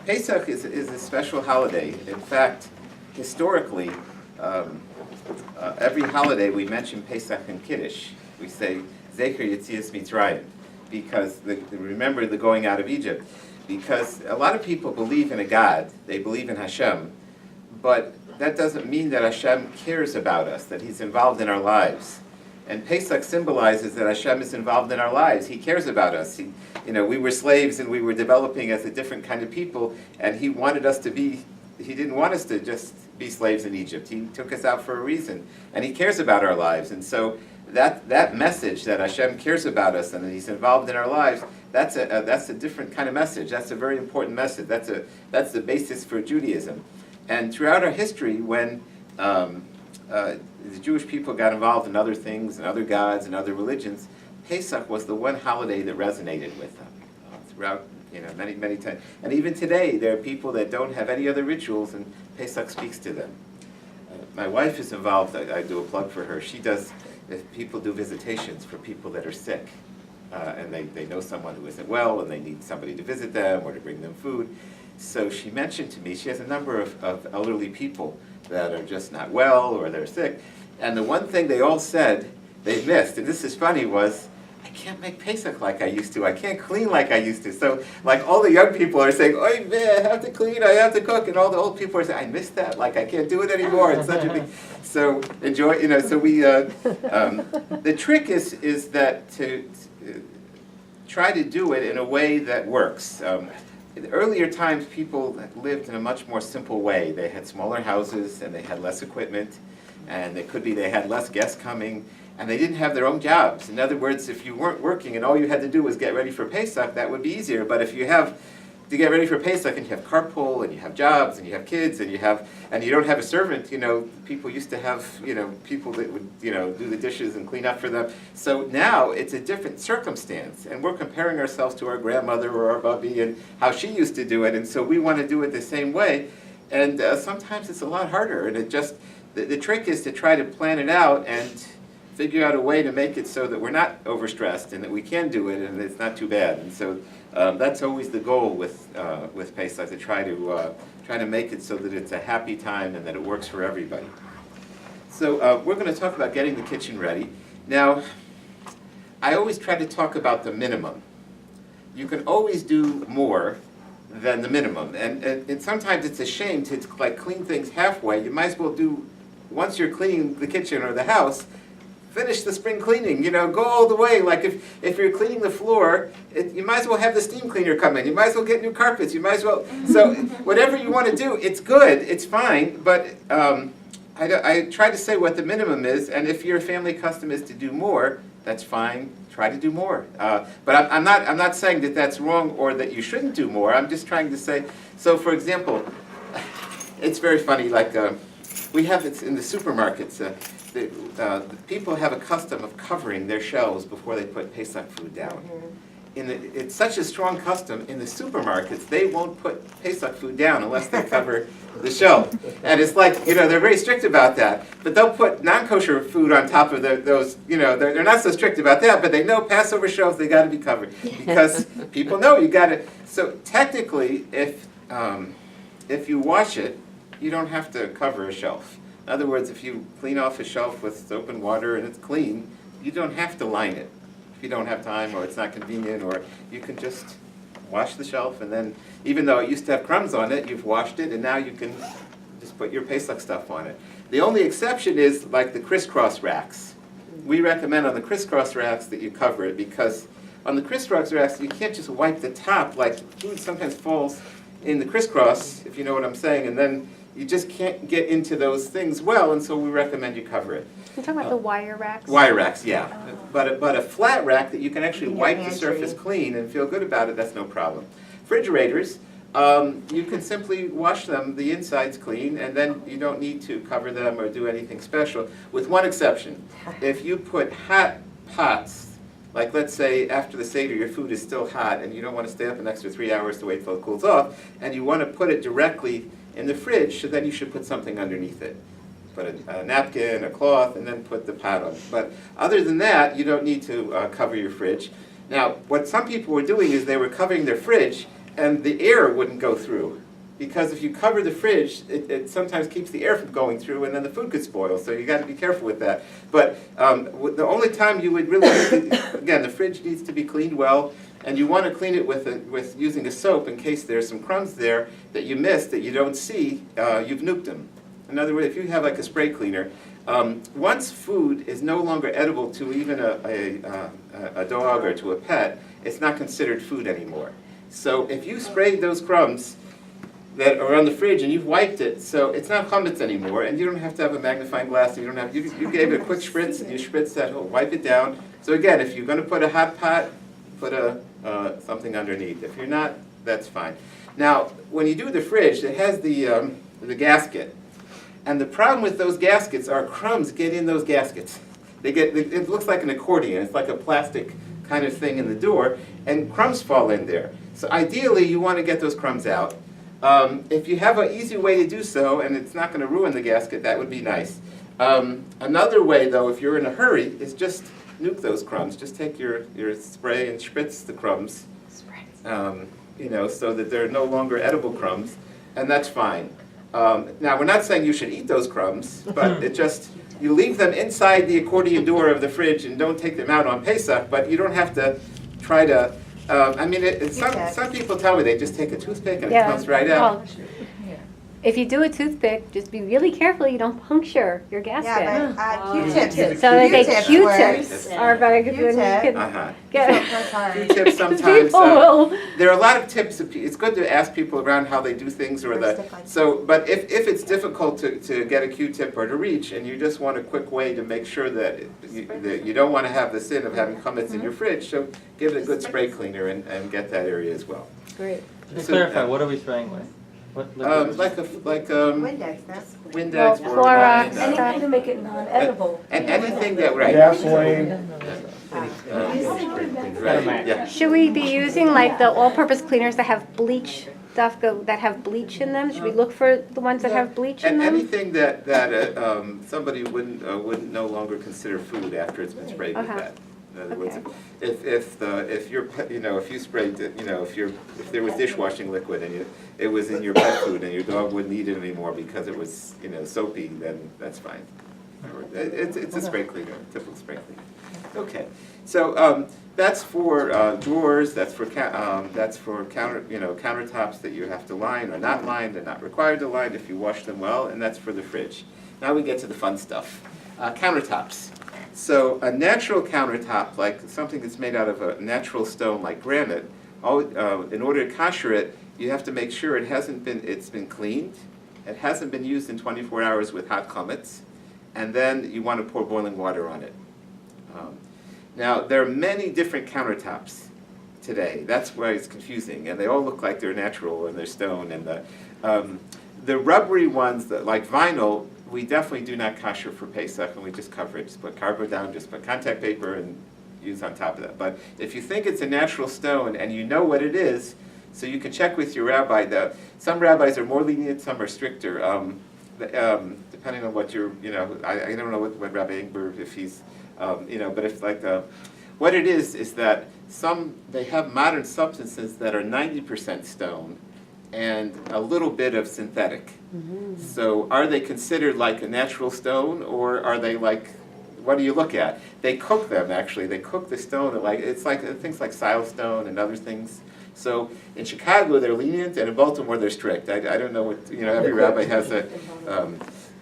Pesach is a special holiday. In fact, historically, every holiday we mention Pesach and Kiddush. We say Zecher Yetzias Mitzrayim, because remember the going out of Egypt. Because a lot of people believe in a God, they believe in Hashem, but that doesn't mean that Hashem cares about us, that He's involved in our lives. And Pesach symbolizes that Hashem is involved in our lives. He cares about us. We were slaves and we were developing as a different kind of people, and He wanted us to be, He didn't want us to just be slaves in Egypt. He took us out for a reason, and He cares about our lives. And so that message that Hashem cares about us and that He's involved in our lives, that's a different kind of message. That's a very important message. That's the basis for Judaism. And throughout our history, when the Jewish people got involved in other things and other gods and other religions, Pesach was the one holiday that resonated with them throughout many, many times. And even today, there are people that don't have any other rituals, and Pesach speaks to them. My wife is involved. I do a plug for her. She does, if people do visitations for people that are sick, and they know someone who isn't well, and they need somebody to visit them or to bring them food. So she mentioned to me, she has a number of elderly people that are just not well or they're sick. And the one thing they all said they missed, and this is funny, was, I can't make Pesach like I used to. I can't clean like I used to. So like all the young people are saying, oh man, I have to clean, I have to cook. And all the old people are saying, I miss that. Like I can't do it anymore. It's such a big, so enjoy, so we, the trick is that to try to do it in a way that works. In earlier times, people lived in a much more simple way. They had smaller houses, and they had less equipment, and it could be they had less guests coming, and they didn't have their own jobs. In other words, if you weren't working and all you had to do was get ready for Pesach, that would be easier. But if you have to get ready for Pesach and you have carpool and you have jobs and you have kids and you don't have a servant, people used to have, people that would, do the dishes and clean up for them. So now it's a different circumstance, and we're comparing ourselves to our grandmother or our bubby and how she used to do it, and so we want to do it the same way. And sometimes it's a lot harder, and the trick is to try to plan it out and figure out a way to make it so that we're not overstressed and that we can do it and it's not too bad. And so that's always the goal with Pesach, to try to make it so that it's a happy time and that it works for everybody. So we're going to talk about getting the kitchen ready. Now, I always try to talk about the minimum. You can always do more than the minimum, and sometimes it's a shame to clean things halfway. You might as well do, once you're cleaning the kitchen or the house, finish the spring cleaning, go all the way. Like if you're cleaning the floor, you might as well have the steam cleaner come in. You might as well get new carpets. You might as well, so whatever you want to do, it's good, it's fine, but I try to say what the minimum is, and if your family custom is to do more, that's fine, try to do more. But I'm not saying that that's wrong or that you shouldn't do more. I'm just trying to say, so for example, it's very funny, we have it in the supermarkets. The people have a custom of covering their shelves before they put Pesach food down. It's such a strong custom, in the supermarkets, they won't put Pesach food down unless they cover the shelf. And it's like, they're very strict about that. But they'll put non-kosher food on top of those, they're not so strict about that, but they know Passover shelves, they got to be covered. Because people know you got to. So technically, if you wash it, you don't have to cover a shelf. In other words, if you clean off a shelf with soap and water and it's clean, you don't have to line it. If you don't have time or it's not convenient, or you can just wash the shelf, and then, even though it used to have crumbs on it, you've washed it, and now you can just put your Pesach stuff on it. The only exception is like the crisscross racks. We recommend on the crisscross racks that you cover it, because on the crisscross racks, you can't just wipe the top. Like, food sometimes falls in the crisscross, if you know what I'm saying, and then you just can't get into those things well, and so we recommend you cover it. You're talking about the wire racks? Wire racks, yeah. But a flat rack that you can actually wipe the surface clean and feel good about it, that's no problem. Refrigerators, you can simply wash them, the inside's clean, and then you don't need to cover them or do anything special, with one exception. If you put hot pots, like let's say after the Seder your food is still hot and you don't want to stay up an extra 3 hours to wait till it cools off, and you want to put it directly in the fridge, so then you should put something underneath it. Put a napkin, a cloth, and then put the pot on. But other than that, you don't need to cover your fridge. Now, what some people were doing is they were covering their fridge, and the air wouldn't go through. Because if you cover the fridge, it sometimes keeps the air from going through, and then the food could spoil. So you got to be careful with that. But the only time you would really, again, the fridge needs to be cleaned well, and you want to clean it with using a soap in case there's some crumbs there that you missed that you don't see. You've nuked them. In other words, if you have like a spray cleaner, once food is no longer edible to even a dog or to a pet, it's not considered food anymore. So if you sprayed those crumbs that are on the fridge and you've wiped it, so it's not chametz anymore, and you don't have to have a magnifying glass. You don't have. You gave it a quick spritz, and you spritz that whole, wipe it down. So again, if you're going to put a hot pot, put something underneath. If you're not, that's fine. Now, when you do the fridge, it has the gasket, and the problem with those gaskets are crumbs get in those gaskets. It looks like an accordion. It's like a plastic kind of thing in the door, and crumbs fall in there. So ideally, you want to get those crumbs out. If you have an easy way to do so, and it's not going to ruin the gasket, that would be nice. Another way, though, if you're in a hurry, is just nuke those crumbs. Just take your spray and spritz the crumbs, so that they're no longer edible crumbs, and that's fine. Now, we're not saying you should eat those crumbs, but you leave them inside the accordion door of the fridge and don't take them out on Pesach, but you don't have to try to. Some people tell me they just take a toothpick and it comes right out. Well, if you do a toothpick, just be really careful you don't puncture your gasket. Yeah, but Q-tips. So Q-tips are very good. Q-tips sometimes. There are a lot of tips. It's good to ask people around how they do things but if it's difficult to get a Q-tip or to reach, and you just want a quick way to make sure that you don't want to have the sin of having chametz in your fridge, so give it a good spray cleaner and get that area as well. Great. Just to clarify, what are we spraying with? Like Windex, Windex or Clorox. Anything to make it non-edible. and anything that Gasoline. Yeah. Should we be using like the all-purpose cleaners that have bleach stuff that have bleach in them? Should we look for the ones that have bleach in And them? anything that somebody wouldn't no longer consider food after it's been sprayed with that. In other words, if you sprayed if there was dishwashing liquid and it was in your pet food and your dog wouldn't eat it anymore because it was soapy, then that's fine. It's a spray cleaner, typical spray cleaner. Okay, so that's for drawers. That's for countertops that you have to line or not line. They're not required to line if you wash them well, and that's for the fridge. Now we get to the fun stuff. Countertops. So a natural countertop, like something that's made out of a natural stone like granite, in order to kosher it, you have to make sure it's been cleaned, it hasn't been used in 24 hours with hot chametz, and then you want to pour boiling water on it. Now, there are many different countertops today. That's why it's confusing, and they all look like they're natural and they're stone. And the rubbery ones, like vinyl, we definitely do not kosher for Pesach, and we just cover it. Just put cardboard down, just put contact paper, and use on top of that. But if you think it's a natural stone and you know what it is, so you can check with your rabbi. Some rabbis are more lenient, some are stricter, depending on what you're, I don't know what Rabbi Ingber, if he's, but if what it is that they have modern substances that are 90% stone and a little bit of synthetic. Mm-hmm. So are they considered like a natural stone, or are they like, what do you look at? They cook them, actually. They cook the stone, it's like things like silestone and other things. So in Chicago, they're lenient, and in Baltimore, they're strict. I don't know what, every rabbi has a,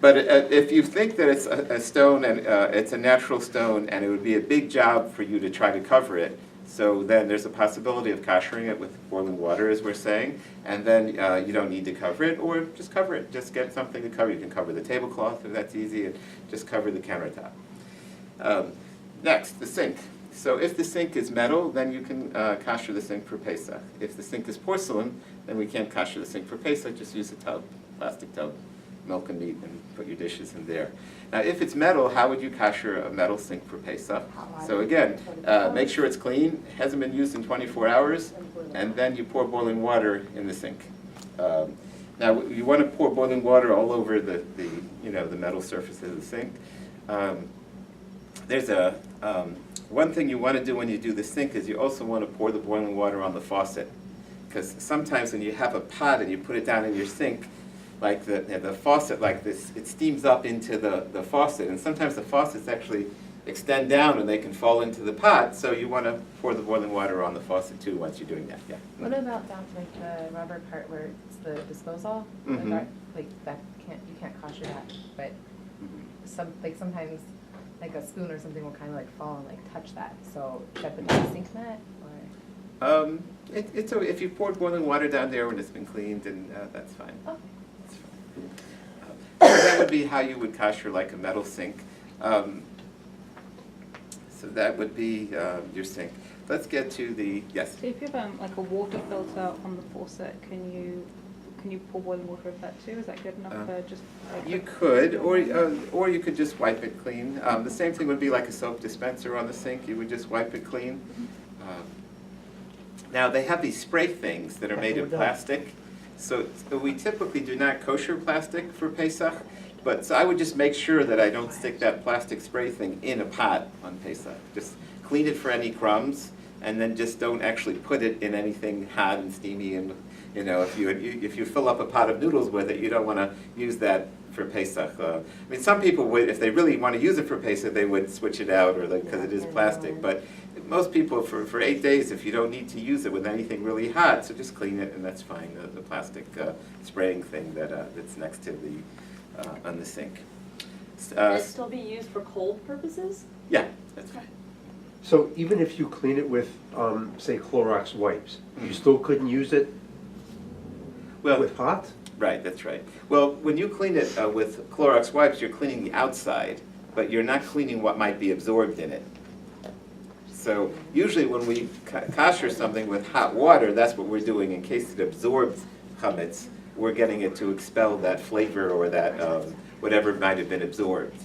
but if you think that it's a stone, and it's a natural stone, and it would be a big job for you to try to cover it, so then there's a possibility of koshering it with boiling water, as we're saying, and then you don't need to cover it, or just cover it. Just get something to cover. You can cover the tablecloth if that's easy, and just cover the countertop. Next, the sink. So if the sink is metal, then you can kosher the sink for Pesach. If the sink is porcelain, then we can't kosher the sink for Pesach. Just use a tub, plastic tub, milk and meat, and put your dishes in there. Now, if it's metal, how would you kosher a metal sink for Pesach? So again, make sure it's clean, hasn't been used in 24 hours, and then you pour boiling water in the sink. Now, you want to pour boiling water all over the metal surface of the sink. There's one thing you want to do when you do the sink is you also want to pour the boiling water on the faucet, because sometimes when you have a pot and you put it down in your sink, like the faucet like this, it steams up into the faucet, and sometimes the faucets actually extend down and they can fall into the pot, so you want to pour the boiling water on the faucet too once you're doing that, yeah. What about down to like the rubber part where it's the disposal? Mhm. Like that you can't kosher that, but sometimes like a spoon or something will kind of like fall and like touch that. So should I put it in the sink net or? If you poured boiling water down there when it's been cleaned, then that's fine. Oh. That's fine. So that would be how you would kosher like a metal sink. So that would be your sink. Let's get to the, yes? So if you have like a water filter on the faucet, can you pour boiling water over that too? Is that good enough for just like You could, or you could just wipe it clean. The same thing would be like a soap dispenser on the sink. You would just wipe it clean. Now, they have these spray things that are made of plastic. So we typically do not kosher plastic for Pesach, but so I would just make sure that I don't stick that plastic spray thing in a pot on Pesach. Just clean it for any crumbs, and then just don't actually put it in anything hot and steamy. And you know, if you fill up a pot of noodles with it, you don't want to use that for Pesach. I mean, some people would, if they really want to use it for Pesach, they would switch it out, or because it is plastic. But most people, for 8 days, if you don't need to use it with anything really hot, so just clean it, and that's fine. The plastic spraying thing that's next to the on the sink. Can it still be used for cold purposes? Yeah, that's fine. So even if you clean it with, say, Clorox wipes, you still couldn't use it Well, with hot? right, that's right. Well, when you clean it with Clorox wipes, you're cleaning the outside, but you're not cleaning what might be absorbed in it. So usually when we kosher something with hot water, that's what we're doing in case it absorbs chametz. We're getting it to expel that flavor or that whatever might have been absorbed.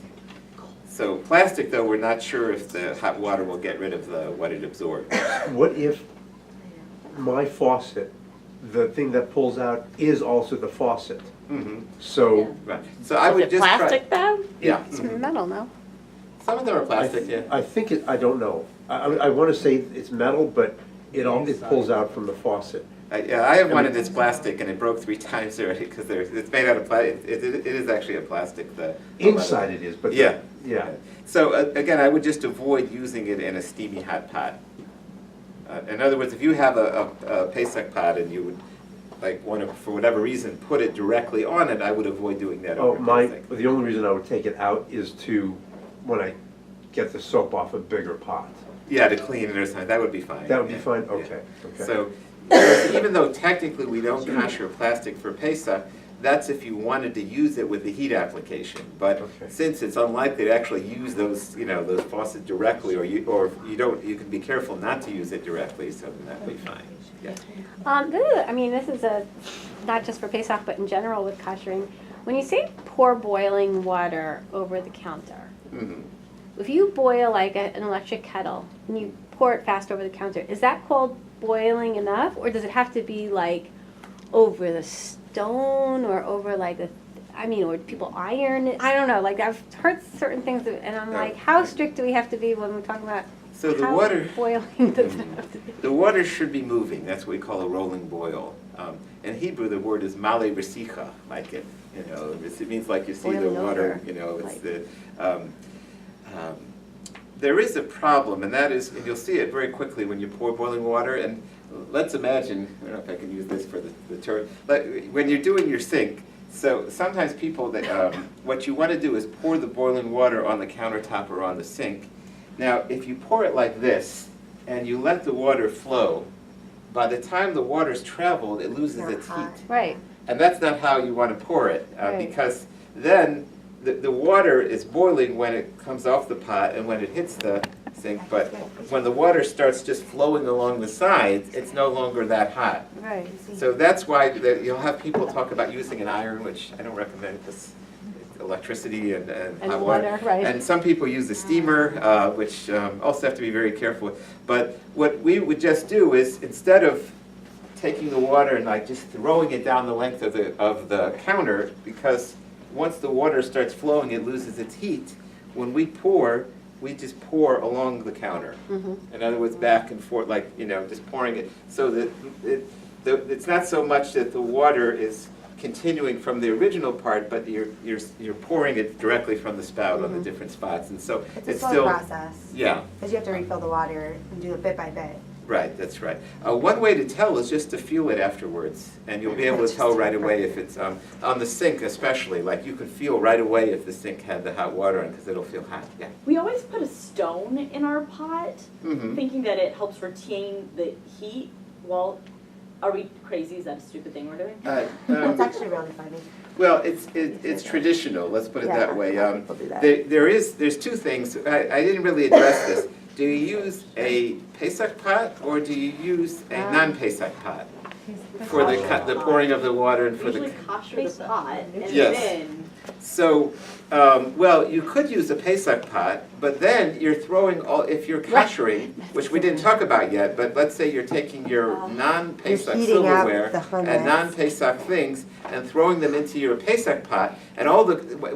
So plastic, though, we're not sure if the hot water will get rid of what it absorbed. What if my faucet, the thing that pulls out, is also the faucet? Mm-hmm. So Right. So I would Is it just plastic then? Yeah. It's metal, no? Some of them are plastic, yeah. I think I don't know. I want to say it's metal, but it pulls out from the faucet. Yeah, I have one that's plastic, and it broke 3 times already because it's made out of plastic. It is actually a plastic. Inside it is, but Yeah. yeah. So again, I would just avoid using it in a steamy hot pot. In other words, if you have a Pesach pot and you would like want to, for whatever reason, put it directly on it, I would avoid doing that Oh, over Pesach. the only reason I would take it out is when I get the soap off a bigger pot. Yeah, to clean it or something, that would be fine. That would be Yeah, fine? yeah. Okay, okay. So even though technically we don't kosher plastic for Pesach, that's if you wanted to use it with the heat application. But Okay. since it's unlikely to actually use those faucets directly, or you can be careful not to use it directly, so then that would be fine. Yeah. This is not just for Pesach, but in general with koshering. When you say pour boiling water over the counter, Mhm. if you boil like an electric kettle and you pour it fast over the counter, is that called boiling enough, or does it have to be like over the stone or over like or people iron it? I don't know. Like I've heard certain things, and I'm like, how strict do we have to be when we're talking about? So the how water. boiling does it have to be? The water should be moving. That's what we call a rolling boil. In Hebrew, the word is male resicha, like it. It means like you see Boiling the water. over, It's the. There is a problem, and that is, and you'll see it very quickly when you pour boiling water. And let's imagine, I don't know if I can use this for the term, but when you're doing your sink. So sometimes people what you want to do is pour the boiling water on the countertop or on the sink. Now, if you pour it like this and you let the water flow, by the time the water's traveled, it loses its heat. Right. And that's not how you want to pour it, Right. because then the water is boiling when it comes off the pot and when it hits the sink, but when the water starts just flowing along the sides, it's no longer that hot. Right. So that's why you'll have people talk about using an iron, which I don't recommend because electricity and hot water, right. And some people use a steamer, which also have to be very careful with. But what we would just do is, instead of taking the water and like just throwing it down the length of the counter, because once the water starts flowing, it loses its heat. When we pour, we just pour along the counter. Mm-hmm. In other words, back and forth, like, just pouring it, so that it's not so much that the water is continuing from the original part, but you're pouring it directly from the spout on the different spots, and so It's a it's slow still process. yeah. Because you have to refill the water and do it bit by bit. Right, that's right. One way to tell is just to feel it afterwards, and you'll be able to tell right away if it's on the sink especially. Like you can feel right away if the sink had the hot water in because it'll feel hot. Yeah. We always put a stone in our pot, Mm-hmm. thinking that it helps retain the heat. Well, are we crazy? Is that a stupid thing we're doing? It's actually really funny. Well, it's traditional. Let's put it Yeah, that way. a lot of people do that. There's two things. I didn't really address this. Do you use a Pesach pot or do you use a non-Pesach pot for the pouring of the water and for Usually the? kosher the pot, and Yes. then So, well, you could use a Pesach pot, but then you're throwing all, if you're koshering, which we didn't talk about yet, but let's say you're taking your non-Pesach You're heating up silverware the chametz. and non-Pesach things and throwing them into your Pesach pot, and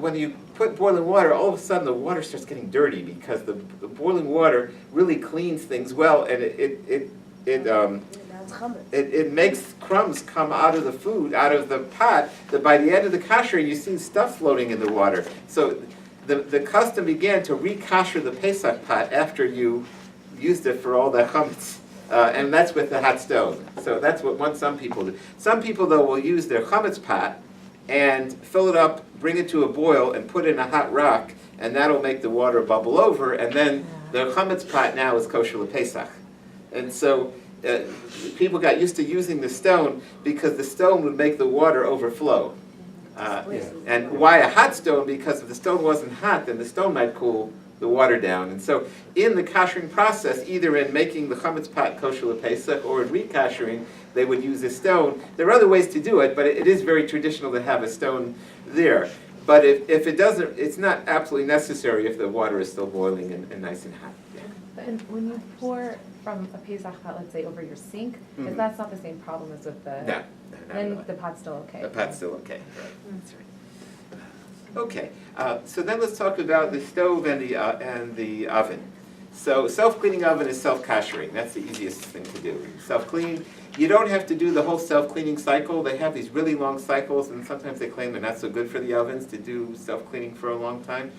when you put boiling water, all of a sudden the water starts getting dirty because the boiling water really cleans things well, and it makes crumbs come out of the food, out of the pot, that by the end of the koshering, you see stuff floating in the water. So the custom began to re-kosher the Pesach pot after you used it for all the chametz. And that's with the hot stone. So that's what some people do. Some people, though, will use their chametz pot and fill it up, bring it to a boil, and put it in a hot rock, and that'll make the water bubble over, and then the chametz pot now is kosher l'Pesach. And so people got used to using the stone because the stone would make the water overflow. And why a hot stone? Because if the stone wasn't hot, then the stone might cool the water down. And so in the koshering process, either in making the chametz pot kosher l'Pesach or in re-koshering, they would use a stone. There are other ways to do it, but it is very traditional to have a stone there. But if it doesn't, it's not absolutely necessary if the water is still boiling and nice and hot. Yeah. But when you pour from a Pesach pot, let's say, over your sink, Mhm. that's not the same problem as with the, No, then no. the pot's still okay. The pot's still okay. Right. That's right. Okay, so then let's talk about the stove and the oven. So self-cleaning oven is self-koshering. That's the easiest thing to do. Self-clean. You don't have to do the whole self-cleaning cycle. They have these really long cycles, and sometimes they claim they're not so good for the ovens to do self-cleaning for a long time.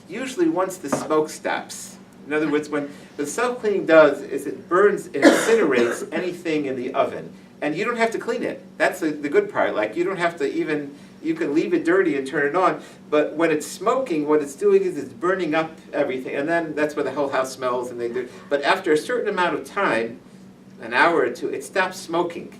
Usually once the smoke stops. In other words, what self-cleaning does is it burns and incinerates anything in the oven. And you don't have to clean it. That's the good part. Like, you don't have to even, you can leave it dirty and turn it on, but when it's smoking, what it's doing is it's burning up everything, and then that's where the whole house smells, and they do. But after a certain amount of time, an hour or two, it stops smoking.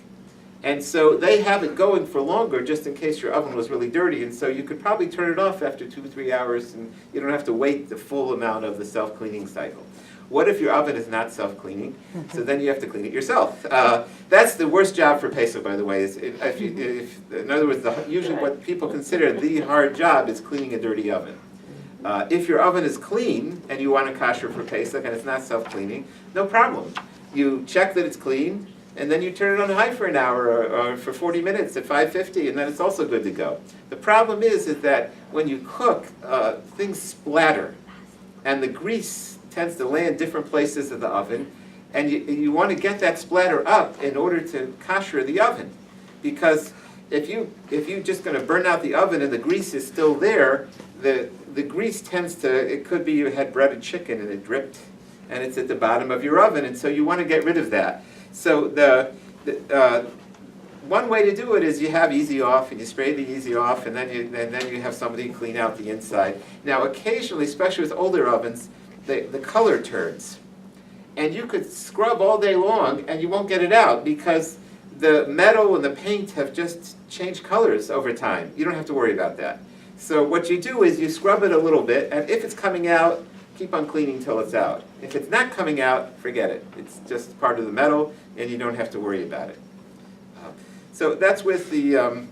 And so they have it going for longer just in case your oven was really dirty, and so you could probably turn it off after 2 or 3 hours, and you don't have to wait the full amount of the self-cleaning cycle. What if your oven is not self-cleaning? So then you have to clean it yourself. That's the worst job for Pesach, by the way. In other words, usually what people consider the hard job is cleaning a dirty oven. If your oven is clean and you want to kosher for Pesach and it's not self-cleaning, no problem. You check that it's clean, and then you turn it on high for an hour or for 40 minutes at 550, and then it's also good to go. The problem is that when you cook, things splatter, and the grease tends to lay in different places of the oven, and you want to get that splatter up in order to kosher the oven. Because if you're just going to burn out the oven and the grease is still there, the grease tends to, it could be you had breaded chicken and it dripped, and it's at the bottom of your oven, and so you want to get rid of that. So one way to do it is you have Easy Off, and you spray the Easy Off, and then you have somebody clean out the inside. Now occasionally, especially with older ovens, the color turns. And you could scrub all day long and you won't get it out because the metal and the paint have just changed colors over time. You don't have to worry about that. So what you do is you scrub it a little bit, and if it's coming out, keep on cleaning till it's out. If it's not coming out, forget it. It's just part of the metal and you don't have to worry about it. So that's with the oven.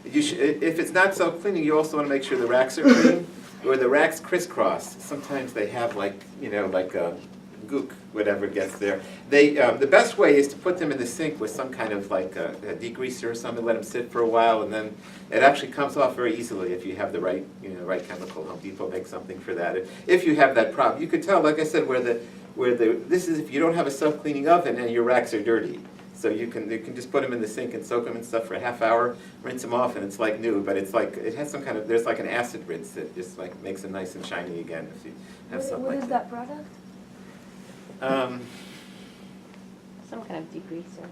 If it's not self-cleaning, you also want to make sure the racks are clean. Or the racks crisscross. Sometimes they have like a gook, whatever gets there. The best way is to put them in the sink with some kind of like a degreaser or something, let them sit for a while, and then it actually comes off very easily if you have the right chemical. Home Depot makes something for that. If you have that problem, you could tell, like I said, where where this is if you don't have a self-cleaning oven and your racks are dirty. So you can just put them in the sink and soak them and stuff for a half hour, rinse them off, and it's like new. But it's like it has some kind of there's like an acid rinse that just like makes them nice and shiny again if you have something What like is that product? Some kind of degreaser.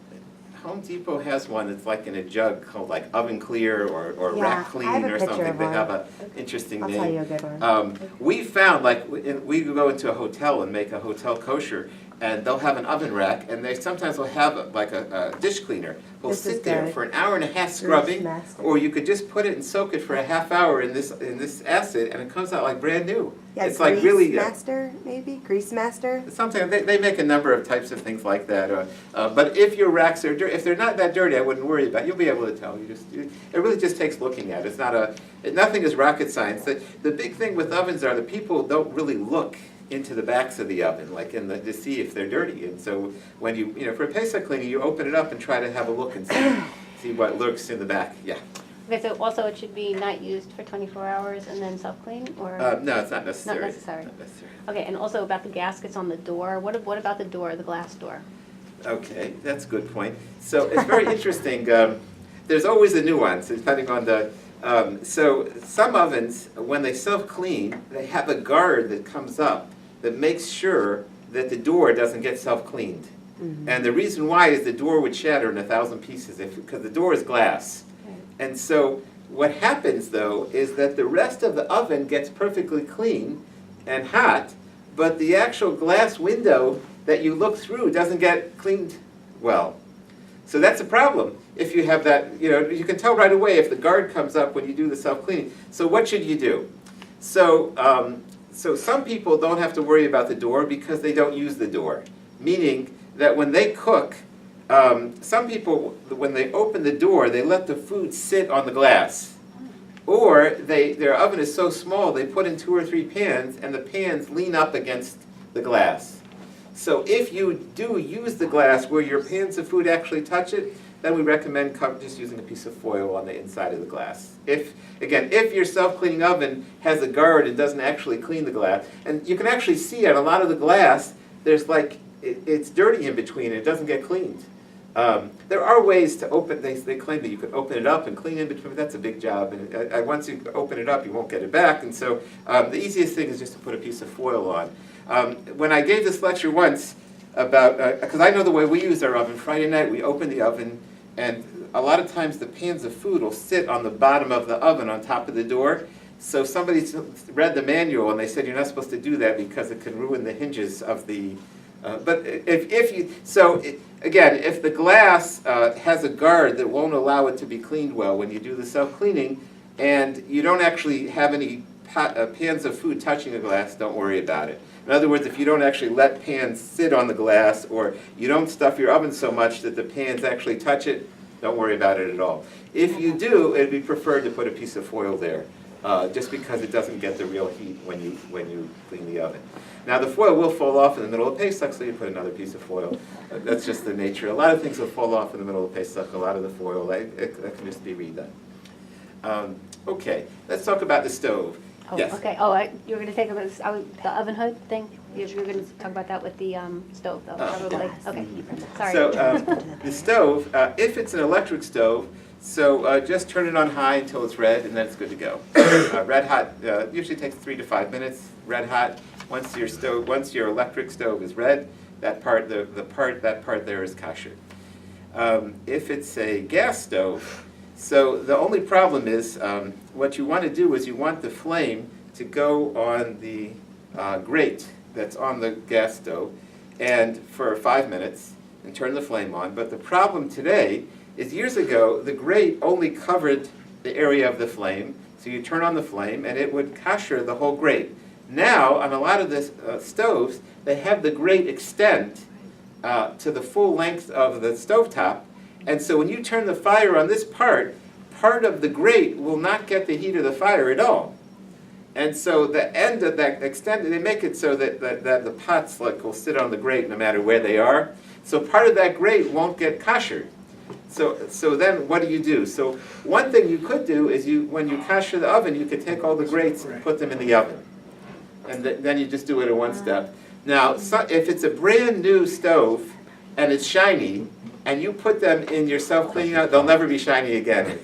Home Depot has one that's like in a jug called like Oven Clear or Yeah, Rack I Clean have a or picture something. of They one. have an interesting I'll name. tell you a good one. We found, like, we go into a hotel and make a hotel kosher, and they'll have an oven rack, and they sometimes will have a dish cleaner. Will This is sit there good. for an hour and a half scrubbing, Master. or you could just put it and soak it for a half hour in this acid, and it comes out like brand new. Yeah, It's like Grease really Master, maybe? Grease Master? something they make a number of types of things like that. But if your racks are dirty, if they're not that dirty, I wouldn't worry about it. You'll be able to tell. It really just takes looking at. It's not nothing is rocket science. The big thing with ovens are the people don't really look into the backs of the oven, like to see if they're dirty. And so when for a Pesach cleaning, you open it up and try to have a look and see what lurks in the back. Yeah. Okay, so also it should be not used for 24 hours and then self-clean, or? No, it's not necessary. Not necessary. Not necessary. Okay, and also about the gaskets on the door, what about the door, the glass door? Okay, that's a good point. So it's very interesting. There's always a nuance depending on the. So some ovens, when they self-clean, they have a guard that comes up that makes sure that the door doesn't get self-cleaned. Mm-hmm. And the reason why is the door would shatter in 1,000 pieces because the door is glass. Right. And so what happens though is that the rest of the oven gets perfectly clean and hot, but the actual glass window that you look through doesn't get cleaned well. So that's a problem. If you have that, you can tell right away if the guard comes up when you do the self-cleaning. So what should you do? So some people don't have to worry about the door because they don't use the door. Meaning that when they cook, some people, when they open the door, they let the food sit on the glass. Or their oven is so small, they put in 2 or 3 pans, and the pans lean up against the glass. So if you do use the glass where your pans of food actually touch it, then we recommend just using a piece of foil on the inside of the glass. If your self-cleaning oven has a guard and doesn't actually clean the glass, and you can actually see on a lot of the glass, there's like, it's dirty in between and it doesn't get cleaned. There are ways to open, they claim that you could open it up and clean in between, but that's a big job. And once you open it up, you won't get it back. And so the easiest thing is just to put a piece of foil on. When I gave this lecture once about, because I know the way we use our oven, Friday night we open the oven, and a lot of times the pans of food will sit on the bottom of the oven on top of the door. So somebody read the manual and they said you're not supposed to do that because it can ruin the hinges of the, but if the glass has a guard that won't allow it to be cleaned well when you do the self-cleaning, and you don't actually have any pans of food touching the glass, don't worry about it. In other words, if you don't actually let pans sit on the glass, or you don't stuff your oven so much that the pans actually touch it, don't worry about it at all. If you do, it'd be preferred to put a piece of foil there, just because it doesn't get the real heat when you clean the oven. Now the foil will fall off in the middle of Pesach, so you put another piece of foil. That's just the nature. A lot of things will fall off in the middle of Pesach. A lot of the foil, it can just be redone. Okay, let's talk about the stove. Oh, Yes. okay, you were gonna take about the oven hood thing? You were gonna talk about that with the stove though, probably, okay, sorry. So the stove, if it's an electric stove, so just turn it on high until it's red, and then it's good to go. Red hot usually takes 3 to 5 minutes. Red hot. Once your electric stove is red, that part there is kosher. If it's a gas stove, so the only problem is what you want to do is you want the flame to go on the grate that's on the gas stove, and for 5 minutes, and turn the flame on. But the problem today is years ago the grate only covered the area of the flame, so you turn on the flame and it would kosher the whole grate. Now on a lot of the stoves, they have the grate extend to the full length of the stovetop, and so when you turn the fire on this part of the grate will not get the heat of the fire at all. And so the end of that extended, they make it so that the pots will sit on the grate no matter where they are. So part of that grate won't get koshered. So then what do? So one thing you could do is when you kosher the oven, you could take all the grates and put them in the oven. And then you just do it in one step. Now, if it's a brand new stove and it's shiny, and you put them in your self-cleaning out, they'll never be shiny again.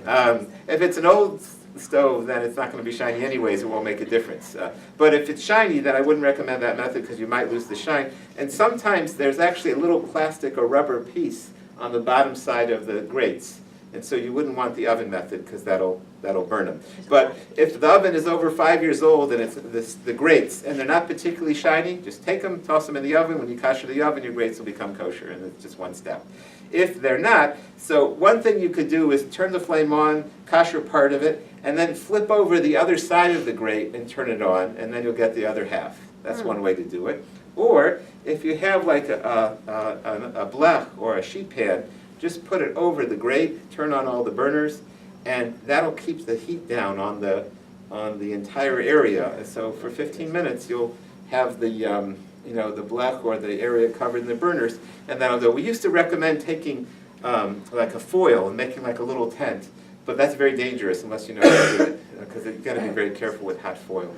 If it's an old stove, then it's not going to be shiny anyways, it won't make a difference. But if it's shiny, then I wouldn't recommend that method because you might lose the shine. And sometimes there's actually a little plastic or rubber piece on the bottom side of the grates. And so you wouldn't want the oven method because that'll burn them. But if the oven is over 5 years old and it's the grates and they're not particularly shiny, just take them, toss them in the oven. When you kosher the oven, your grates will become kosher, and it's just one step. If they're not, so one thing you could do is turn the flame on, kosher part of it, and then flip over the other side of the grate and turn it on, and then you'll get the other half. That's one way to do it. Or if you have like a blech or a sheet pan, just put it over the grate, turn on all the burners, and that'll keep the heat down on the entire area. And so for 15 minutes, you'll have the the blech or the area covered in the burners, and that'll go. We used to recommend taking like a foil and making like a little tent, but that's very dangerous unless you know how to do it, because you've got to be very careful with hot foil.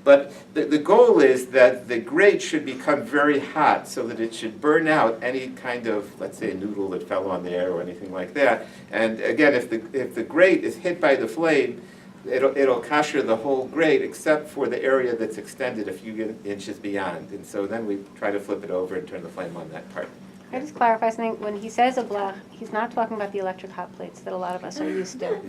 But the goal is that the grate should become very hot so that it should burn out any kind of, let's say, a noodle that fell on there or anything like that. And again, if the grate is hit by the flame, it'll kosher the whole grate except for the area that's extended a few inches beyond. And so then we try to flip it over and turn the flame on that part. Can I just clarify something? When he says a blech, he's not talking about the electric hot plates that a lot of us are used to.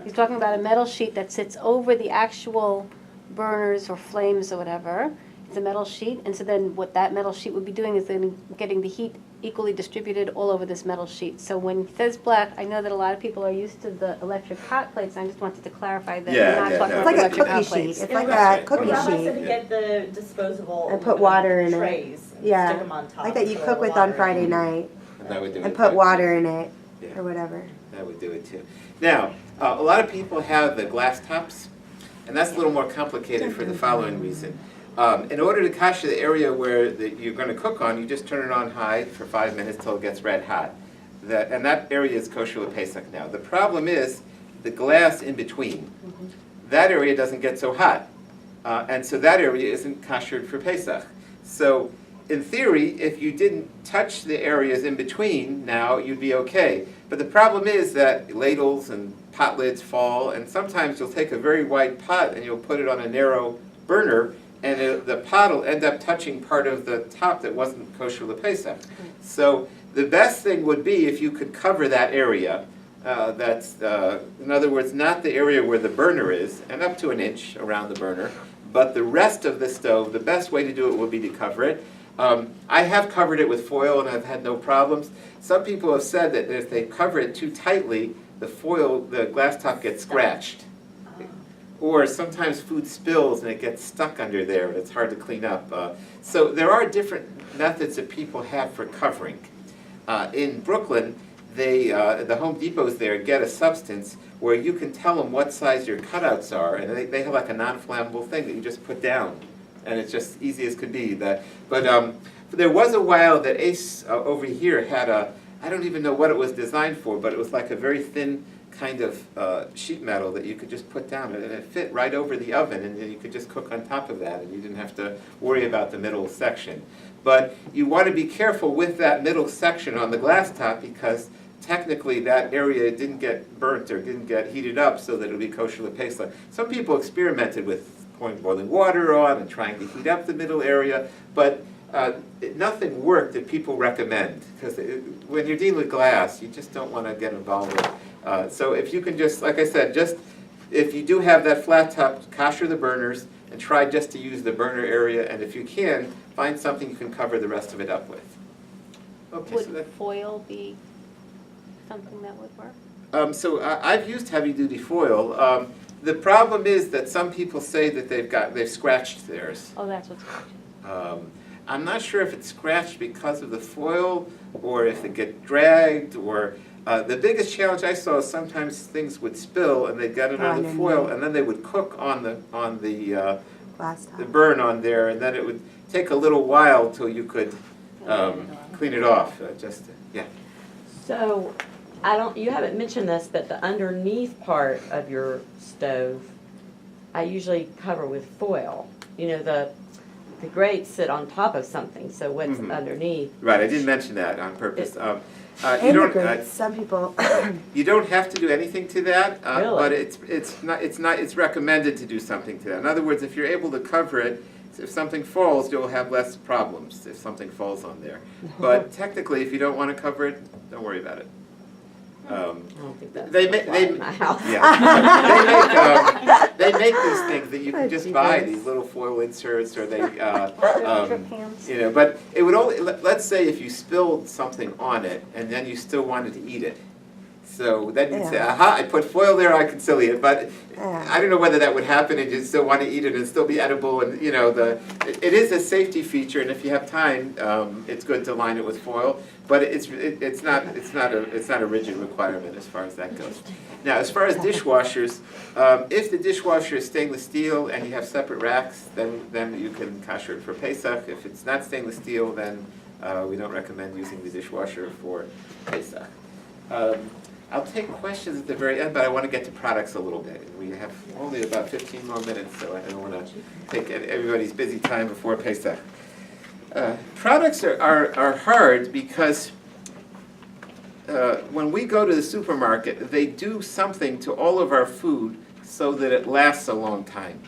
He's talking about a metal sheet that sits over the actual burners or flames or whatever. It's a metal sheet, and so then what that metal sheet would be doing is then getting the heat equally distributed all over this metal sheet. So when he says blech, I know that a lot of people are used to the electric hot plates, and I just wanted to clarify that we're not talking It's about like a electric hot cookie sheet. plates. It's like Right. a cookie Yeah, I said to sheet. get the disposable And put water in it. trays and Yeah. stick them on top. Like that you and cook throw with water on in. Friday night. And that would do And it. put water in it, Yeah. or whatever. That would do it too. Now, a lot of people have the glass tops, and that's a little more complicated for the following reason. In order to kosher the area where you're going to cook on, you just turn it on high for 5 minutes till it gets red hot. And that area is kosher with Pesach now. The problem is the glass in between. That area doesn't get so hot, and so that area isn't koshered for Pesach. So in theory, if you didn't touch the areas in between now, you'd be okay. But the problem is that ladles and pot lids fall, and sometimes you'll take a very wide pot and you'll put it on a narrow burner, and the pot will end up touching part of the top that wasn't kosher l'Pesach. So the best thing would be if you could cover that area. That's, in other words, not the area where the burner is, and up to an inch around the burner, but the rest of the stove, the best way to do it would be to cover it. I have covered it with foil and I've had no problems. Some people have said that if they cover it too tightly, the glass top gets scratched. Or sometimes food spills and it gets stuck under there and it's hard to clean up. So there are different methods that people have for covering. In Brooklyn, the Home Depots there get a substance where you can tell them what size your cutouts are, and they have like a non-flammable thing that you just put down, and it's just easy as could be. But there was a while that Ace over here had I don't even know what it was designed for, but it was like a very thin kind of sheet metal that you could just put down, and it fit right over the oven, and you could just cook on top of that, and you didn't have to worry about the middle section. But you want to be careful with that middle section on the glass top, because technically that area didn't get burnt or didn't get heated up so that it would be kosher l'Pesach. Some people experimented with pouring boiling water on and trying to heat up the middle area, but nothing worked that people recommend, because when you're dealing with glass, you just don't want to get involved with. So if you can just, like I said, just if you do have that flat top, kosher the burners and try just to use the burner area, and if you can, find something you can cover the rest of it up with. Okay, so Would foil be something that would work? I've used heavy-duty foil. The problem is that some people say that they've scratched theirs. Oh, that's what's scratching. I'm not sure if it's scratched because of the foil or if it get dragged, or the biggest challenge I saw is sometimes things would spill and they'd get it on the foil and then they would cook on the Glass top. the burn on there, and then it would take a little while till you could clean it off. Yeah. So, you haven't mentioned this, but the underneath part of your stove, I usually cover with foil. You know, the grates sit on top of something, so what's Mhm. underneath? Right, I didn't mention that on purpose. You And the don't, grades, some people, you don't have to do anything to that, Really? but it's recommended to do something to that. In other words, if you're able to cover it, if something falls, you'll have less problems if something falls on there. But technically, if you don't want to cover it, don't worry about it. I don't think that's They gonna ma- fly they- in my house. Yeah, they make these things that you can Oh, just buy, Jesus. these little foil inserts, or they, Trip cams. you know, but it would only, let's say if you spilled something on it, and then you still wanted to eat it. So then you'd say, Yeah. aha, I put foil there, I can still eat it, but Yeah. I don't know whether that would happen and you still want to eat it and still be edible, and, you know, it is a safety feature, and if you have time, it's good to line it with foil, but it's not a rigid requirement as far as that goes. Now, as far as dishwashers, if the dishwasher is stainless steel and you have separate racks, then you can kosher it for Pesach. If it's not stainless steel, then we don't recommend using the dishwasher for Pesach. I'll take questions at the very end, but I want to get to products a little bit. We have only about 15 more minutes, so I don't want to take everybody's busy time before Pesach. Products are hard because when we go to the supermarket, they do something to all of our food so that it lasts a long time.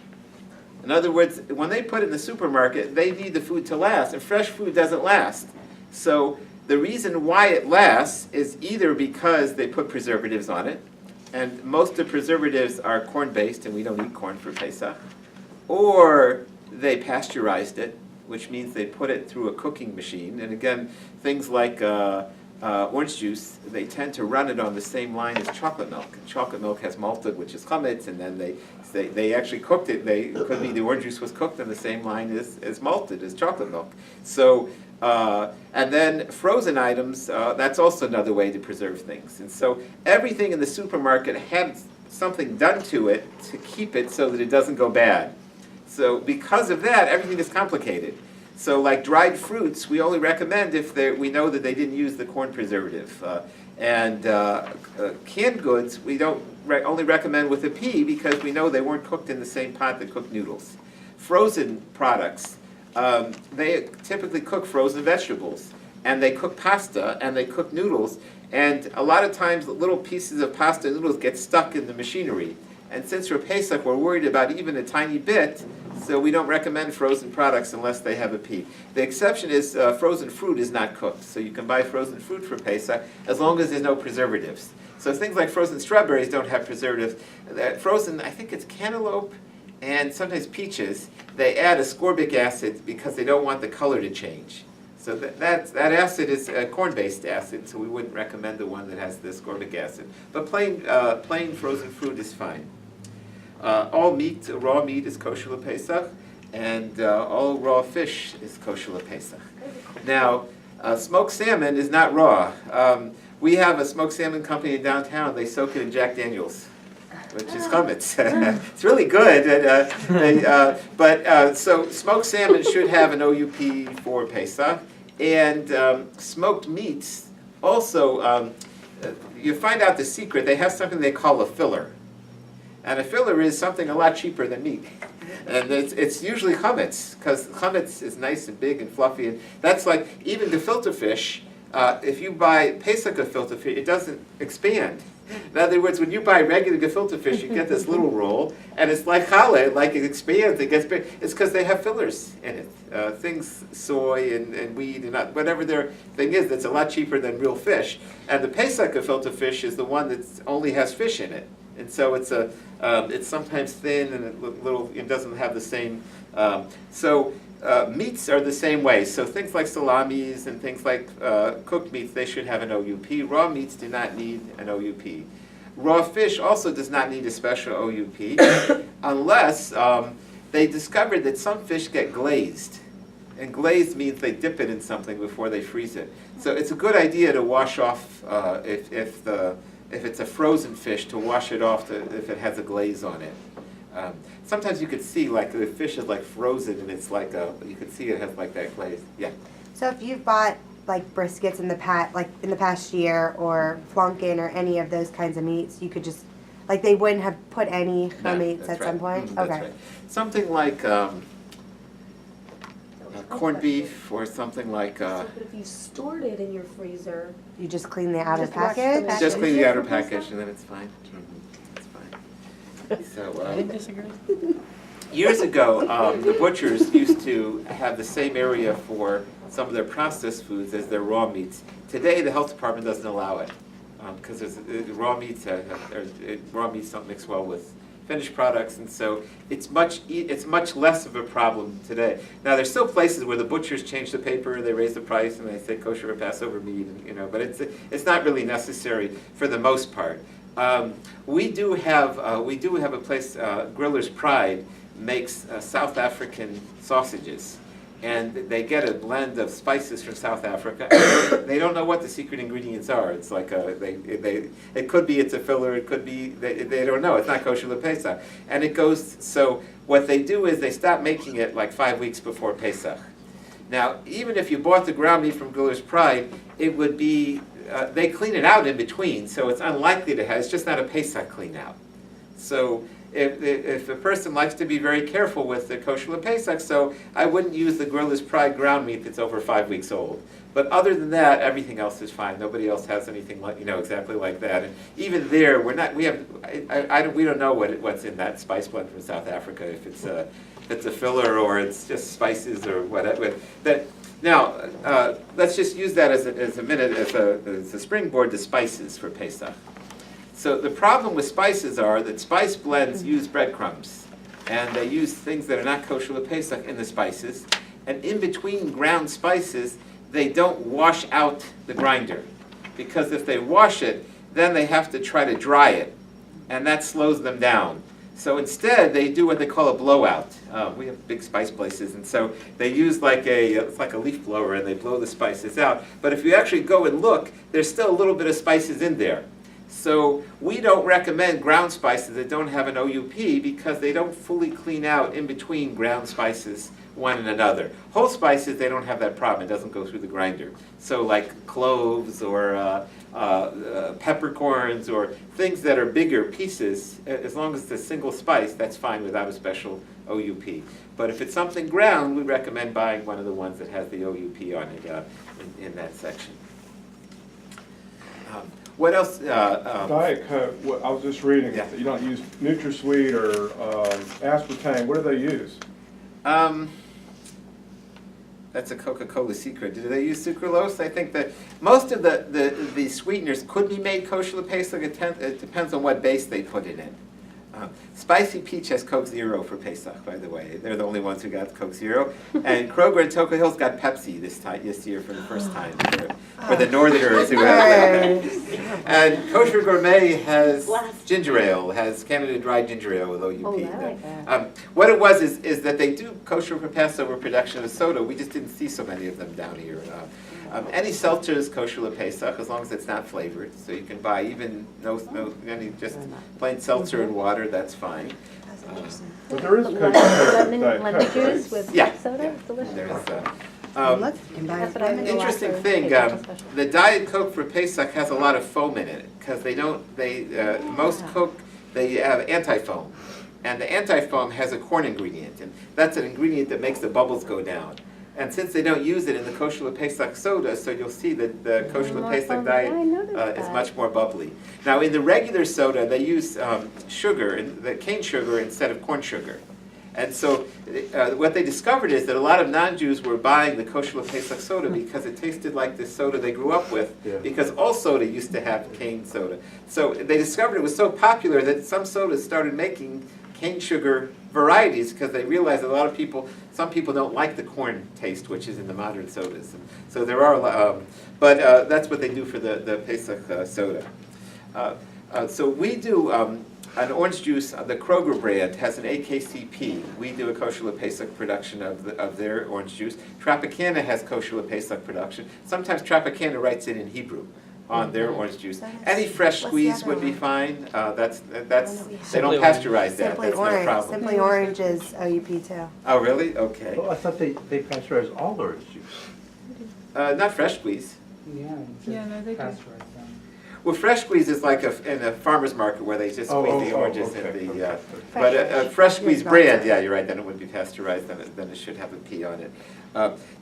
In other words, when they put it in the supermarket, they need the food to last, and fresh food doesn't last. So the reason why it lasts is either because they put preservatives on it, and most of the preservatives are corn-based, and we don't eat corn for Pesach, or they pasteurized it, which means they put it through a cooking machine. And again, things like orange juice, they tend to run it on the same line as chocolate milk. And chocolate milk has malted, which is chametz, and then they actually cooked it. It could be the orange juice was cooked on the same line as malted, as chocolate milk. So, and then frozen items, that's also another way to preserve things. And so everything in the supermarket had something done to it to keep it so that it doesn't go bad. So because of that, everything is complicated. So like dried fruits, we only recommend if we know that they didn't use the corn preservative. Canned goods, we don't only recommend with a P because we know they weren't cooked in the same pot that cooked noodles. Frozen products, they typically cook frozen vegetables, and they cook pasta, and they cook noodles, and a lot of times little pieces of pasta and noodles get stuck in the machinery. And since for Pesach we're worried about even a tiny bit, so we don't recommend frozen products unless they have a P. The exception is frozen fruit is not cooked, so you can buy frozen fruit for Pesach as long as there's no preservatives. So things like frozen strawberries don't have preservatives. Frozen, I think it's cantaloupe and sometimes peaches, they add ascorbic acid because they don't want the color to change. So that acid is a corn-based acid, so we wouldn't recommend the one that has the ascorbic acid. But plain frozen fruit is fine. All meat, raw meat is kosher LePesach, and all raw fish is kosher LePesach. Now, smoked salmon is not raw. We have a smoked salmon company in downtown. They soak it in Jack Daniels, which is chametz. It's really good. And, so smoked salmon should have an OUP for Pesach, and smoked meats also. You find out the secret. They have something they call a filler. And a filler is something a lot cheaper than meat. And it's usually chametz, because chametz is nice and big and fluffy. And that's like, even gefilte fish, if you buy Pesach gefilte fish, it doesn't expand. In other words, when you buy regular gefilte fish, you get this little roll, and it's like challah, like it expands, it gets big. It's because they have fillers in it. Things, soy and wheat, and whatever their thing is, that's a lot cheaper than real fish. And the Pesach gefilte fish is the one that only has fish in it. And so it's sometimes thin and it doesn't have the same. Meats are the same way. So things like salamis and things like cooked meats, they should have an OUP. Raw meats do not need an OUP. Raw fish also does not need a special OUP unless they discovered that some fish get glazed. And glazed means they dip it in something before they freeze it. So it's a good idea to wash off if it's a frozen fish, to wash it off if it has a glaze on it. Sometimes you could see like the fish is like frozen and it's like you could see it has like that glaze. Yeah. so if you've bought like briskets in the past year, or flunkin, or any of those kinds of meats, you could just, like, they wouldn't have put any No, meats that's at some right. point? That's Okay. right. Something like corned beef or something like, But if you stored it in your freezer, You just clean the outer Just wash the package? back. just clean the outer For Pesach? package and then it's fine. It's fine. So, I disagree. years ago, the butchers used to have the same area for some of their processed foods as their raw meats. Today, the health department doesn't allow it, because raw meats don't mix well with finished products, and so it's much less of a problem today. Now, there's still places where the butchers change the paper, they raise the price, and they say kosher or Passover meat, and, but it's not really necessary for the most part. We do have a place, Griller's Pride makes South African sausages. And they get a blend of spices from South Africa. They don't know what the secret ingredients are. It's like it could be it's a filler. It could be they don't know. It's not kosher Pesach. And it goes. So what they do is they stop making it like 5 weeks before Pesach. Now, even if you bought the ground meat from Griller's Pride, it would be they clean it out in between. So it's unlikely to have. It's just not a Pesach clean out. So. If a person likes to be very careful with the kosher Pesach, so I wouldn't use the Griller's Pride ground meat that's over 5 weeks old. But other than that, everything else is fine. Nobody else has anything like exactly like that. And even there, we don't know what's in that spice blend from South Africa. If it's a filler or it's just spices or whatever. Now, let's just use that as a minute as a springboard to spices for Pesach. So the problem with spices are that spice blends use breadcrumbs, and they use things that are not kosher Pesach in the spices, and in between ground spices, they don't wash out the grinder, because if they wash it, then they have to try to dry it, and that slows them down. So instead, they do what they call a blowout. We have big spice places, and so they use it's like a leaf blower, and they blow the spices out. But if you actually go and look, there's still a little bit of spices in there. So we don't recommend ground spices that don't have an OUP because they don't fully clean out in between ground spices one and another. Whole spices, they don't have that problem. It doesn't go through the grinder. So like cloves or peppercorns or things that are bigger pieces, as long as it's a single spice, that's fine without a special OUP. But if it's something ground, we recommend buying one of the ones that has the OUP on it in that section. What else? Diet Coke, I was just reading, Yeah. you don't use NutraSweet or aspartame. What do they use? That's a Coca-Cola secret. Do they use sucralose? I think that most of the sweeteners could be made kosher Pesach. It depends on what base they put it in. Spicy Peach has Coke Zero for Pesach, by the way. They're the only ones who got Coke Zero. And Kroger and Toco Hills got Pepsi this year for the first time for the Northerners who have it. And Kosher Gourmet has ginger ale, has Canada Dry ginger ale with OUP. Oh, I like that. What it was is that they do kosher for Passover production of soda. We just didn't see so many of them down here. Any seltzer is kosher Pesach as long as it's not flavored. So you can buy even any just plain seltzer and water. That's fine. But there is Coke. Lemon juice with Yeah, soda, yeah. it's delicious. There's, Look, you can buy That's it what I'm from gonna interesting Lots of thing, extra special. the Diet Coke for Pesach has a lot of foam in it because most Coke, they have anti-foam. And the anti-foam has a corn ingredient, and that's an ingredient that makes the bubbles go down. And since they don't use it in the kosher Pesach soda, so you'll see that the kosher More Pesach foam. diet Yeah, I noticed is that. much more bubbly. Now, in the regular soda, they use sugar, the cane sugar instead of corn sugar. And so what they discovered is that a lot of non-Jews were buying the kosher Pesach soda because it tasted like the soda they grew up with, because all soda used to have cane soda. So they discovered it was so popular that some sodas started making cane sugar varieties because they realized that some people don't like the corn taste, which is in the modern sodas. And so there are, but that's what they do for the Pesach soda. So we do an orange juice. The Kroger brand has an AKCP. We do a kosher Pesach production of their orange juice. Tropicana has kosher Pesach production. Sometimes Tropicana writes it in Hebrew on their orange juice. Any fresh What's the squeeze other would be one? fine. They Simply don't Orange. pasteurize that. Simply That's no Orange. problem. Simply Orange is OUP too. Oh, really? Okay. Well, I thought they pasteurize all orange juice. Not fresh squeeze. Yeah, no, they do. Well, fresh squeeze is like in a farmer's market where they just squeeze the oranges okay, in the, okay. but a fresh squeeze It's not brand, good. yeah, you're right, then it would be pasteurized, then it should have a P on it.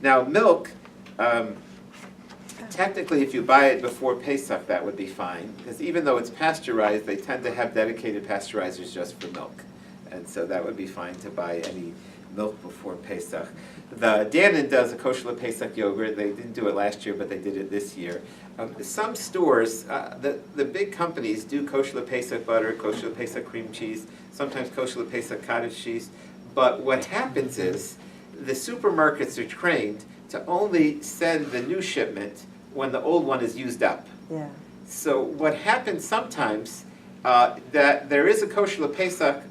Now, milk, technically, if you buy it before Pesach, that would be fine, because even though it's pasteurized, they tend to have dedicated pasteurizers just for milk. And so that would be fine to buy any milk before Pesach. The Dannon does a kosher Pesach yogurt. They didn't do it last year, but they did it this year. Some stores, the big companies do kosher Pesach butter, kosher Pesach cream cheese, sometimes kosher Pesach cottage cheese. But what happens is the supermarkets are trained to only send the new shipment when the old one is used up. Yeah. So what happens sometimes, that there is a kosher Pesach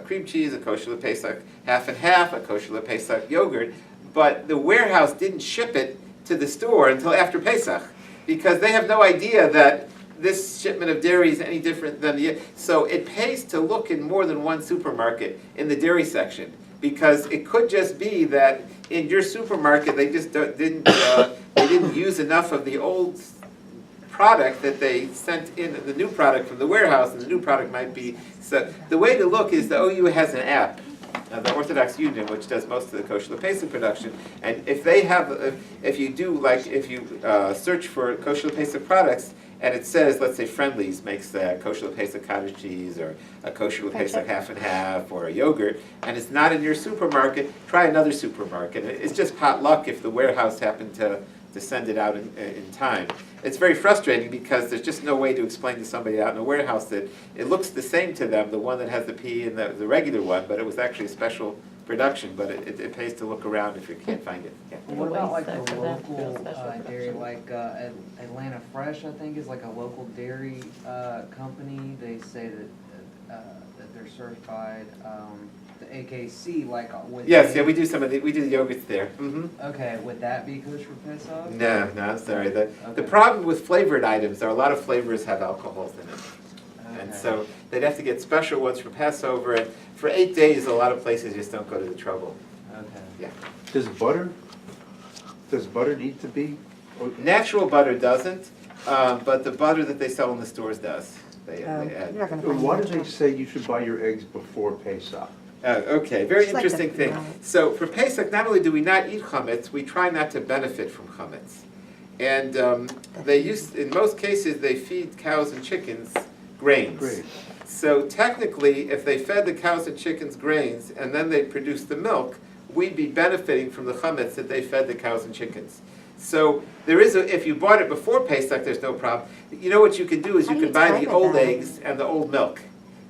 cream cheese, a kosher Pesach half and half, a kosher Pesach yogurt, but the warehouse didn't ship it to the store until after Pesach, because they have no idea that this shipment of dairy is any different than the, so it pays to look in more than one supermarket in the dairy section, because it could just be that in your supermarket they just didn't use enough of the old product that they sent in, the new product from the warehouse, and the new product might be, so the way to look is the OU has an app, the Orthodox Union, which does most of the kosher Pesach production, and if they have, if you search for kosher Pesach products, and it says, let's say Friendly's makes a kosher Pesach cottage cheese, or a kosher Pesach half and half, or a yogurt, and it's not in your supermarket, try another supermarket. It's just pot luck if the warehouse happened to send it out in time. It's very frustrating because there's just no way to explain to somebody out in a warehouse that it looks the same to them, the one that has the P and the regular one, but it was actually a special production, but it pays to look around if you can't find it. Yeah. What about like Waste the for that, real local special dairy, like Atlanta Fresh, I think, is like a local dairy company. They say that they're certified, the AKC, like with. Yes, yeah, we do we do the yogurts there. Mm-hmm. Okay, would that be kosher Pesach? No, I'm sorry. The Okay. problem with flavored items are a lot of flavors have alcohols in it. And Okay. so they'd have to get special ones for Passover, and for 8 days, a lot of places just don't go to the trouble. Okay. Yeah. Does butter need to be? Natural butter doesn't, but the butter that they sell in the stores does. They You're add. not gonna find Why do much. they say you should buy your eggs before Pesach? Okay, very Just like interesting the thing. fry. So for Pesach, not only do we not eat chametz, we try not to benefit from chametz. And in most cases, they feed cows and chickens grains. Great. So technically, if they fed the cows and chickens grains and then they produced the milk, we'd be benefiting from the chametz that they fed the cows and chickens. So there is if you bought it before Pesach, there's no problem. You know what you can do is How you do can you buy time the it old then? eggs and the old milk.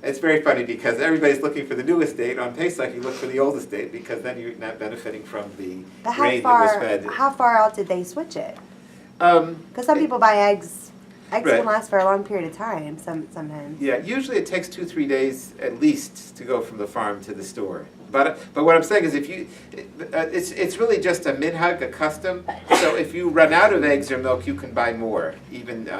It's very funny because everybody's looking for the newest date. On Pesach, you look for the oldest date because then you're not benefiting from the But grain that was fed. how far out did they switch it? Um, Because some people buy eggs. Eggs Right. can last for a long period of time. Sometimes. Yeah, usually it takes 2-3 days at least to go from the farm to the store. But what I'm saying is, if you, it's really just a minhag, a custom. So if you run out of eggs or milk, you can buy more. Even,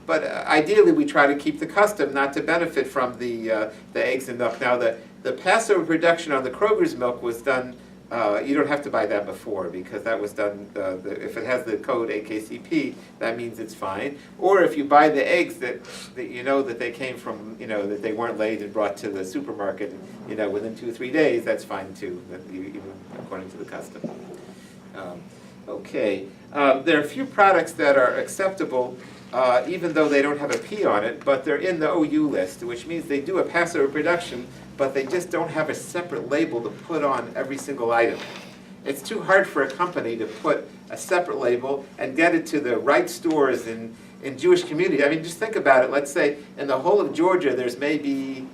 but ideally, we try to keep the custom, not to benefit from the eggs and milk. Now, the Passover production on the Kroger's milk was done. You don't have to buy that before because that was done, if it has the code AKCP, that means it's fine. Or if you buy the eggs that you know that they came from, that they weren't laid and brought to the supermarket, within 2-3 days, that's fine too, even according to the custom. Okay, there are a few products that are acceptable even though they don't have a P on it, but they're in the OU list, which means they do a Passover production, but they just don't have a separate label to put on every single item. It's too hard for a company to put a separate label and get it to the right stores in Jewish community. I mean, just think about it. Let's say in the whole of Georgia, there's maybe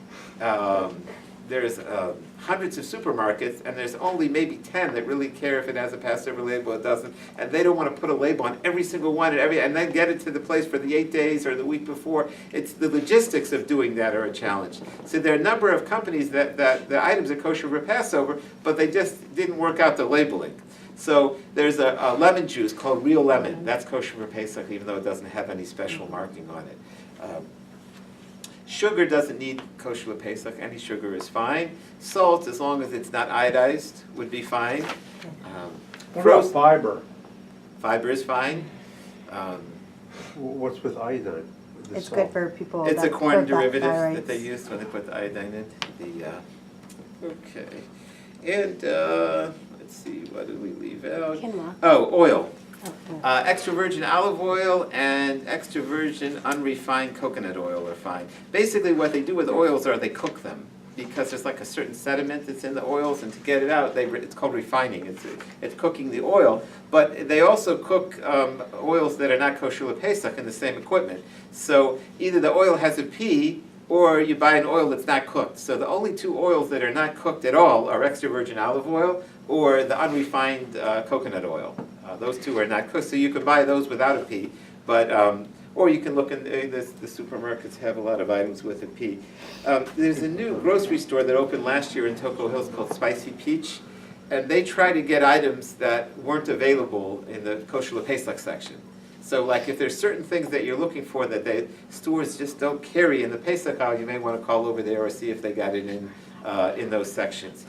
hundreds of supermarkets, and there's only maybe 10 that really care if it has a Passover label or it doesn't, and they don't want to put a label on every single one and then get it to the place for the 8 days or the week before. It's the logistics of doing that are a challenge. So there are a number of companies that the items are kosher for Passover, but they just didn't work out the labeling. So there's a lemon juice called Real Lemon. That's kosher for Pesach, even though it doesn't have any special marking on it. Sugar doesn't need kosher with Pesach. Any sugar is fine. Salt, as long as it's not iodized, would be fine. What about fiber? Fiber is fine. What's with iodine? the It's salt. good for people It's that a corn have derivative that thyroids. they use when they put the iodine in. Okay. And, let's see, what did we leave out? Quinoa. Oh, oil. Oh, Extra virgin olive oil and extra virgin unrefined coconut oil are fine. Basically, what they do with oils are they cook them, because there's like a certain sediment that's in the oils, and to get it out, it's called refining. It's cooking the oil, but they also cook oils that are not kosher Pesach in the same equipment. So either the oil has a P, or you buy an oil that's not cooked. So the only two oils that are not cooked at all are extra virgin olive oil or the unrefined coconut oil. Those two are not cooked, so you can buy those without a P, but or you can look in the supermarkets have a lot of items with a P. There's a new grocery store that opened last year in Toco Hills called Spicy Peach, and they try to get items that weren't available in the kosher Pesach section. So like if there's certain things that you're looking for that the stores just don't carry in the Pesach aisle, you may want to call over there or see if they got it in those sections.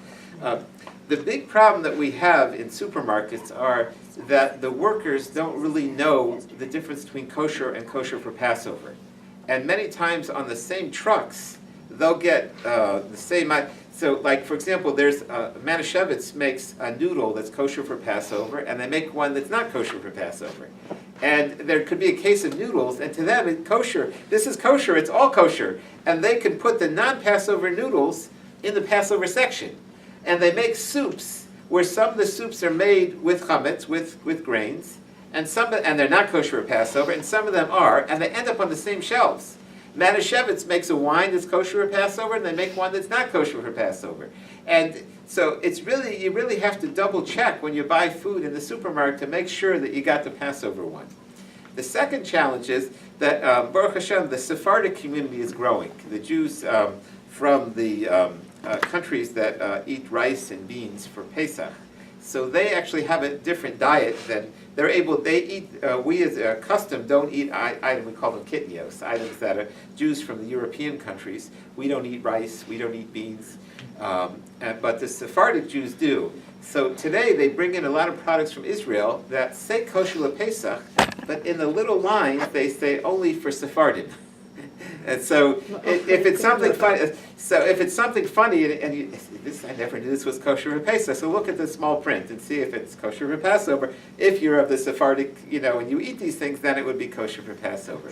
The big problem that we have in supermarkets are that the workers don't really know the difference between kosher and kosher for Passover. And many times on the same trucks, they'll get the same, so like for example, there's, Manischewitz makes a noodle that's kosher for Passover, and they make one that's not kosher for Passover. And there could be a case of noodles, and to them it's kosher. This is kosher, it's all kosher. And they can put the non-Passover noodles in the Passover section. And they make soups where some of the soups are made with chametz, with grains, and they're not kosher for Passover, and some of them are, and they end up on the same shelves. Manischewitz makes a wine that's kosher for Passover, and they make one that's not kosher for Passover. And so you really have to double check when you buy food in the supermarket to make sure that you got the Passover one. The second challenge is that, Baruch Hashem, the Sephardic community is growing. The Jews from the countries that eat rice and beans for Pesach. So they actually have a different diet than we as a custom don't eat items, we call them kitnios, items that are Jews from the European countries. We don't eat rice, we don't eat beans, but the Sephardic Jews do. So today they bring in a lot of products from Israel that say kosher Pesach, but in the little lines they say only for Sephardim. And so if it's something funny, I never knew this was kosher for Pesach. So look at the small print and see if it's kosher for Passover. If you're of the Sephardic, and you eat these things, then it would be kosher for Passover.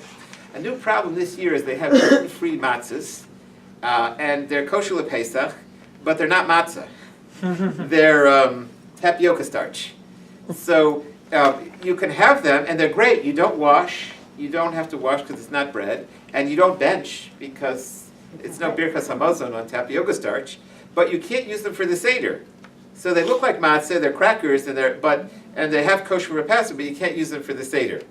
A new problem this year is they have gluten-free matzahs, and they're kosher for Pesach, but they're not matzah. They're tapioca starch. So you can have them, and they're great. You don't wash. You don't have to wash because it's not bread, and you don't bench because it's no birkas hamazon on tapioca starch. But you can't use them for the seder. So they look like matzah, they're crackers, and they have kosher for Passover, but you can't use them for the seder.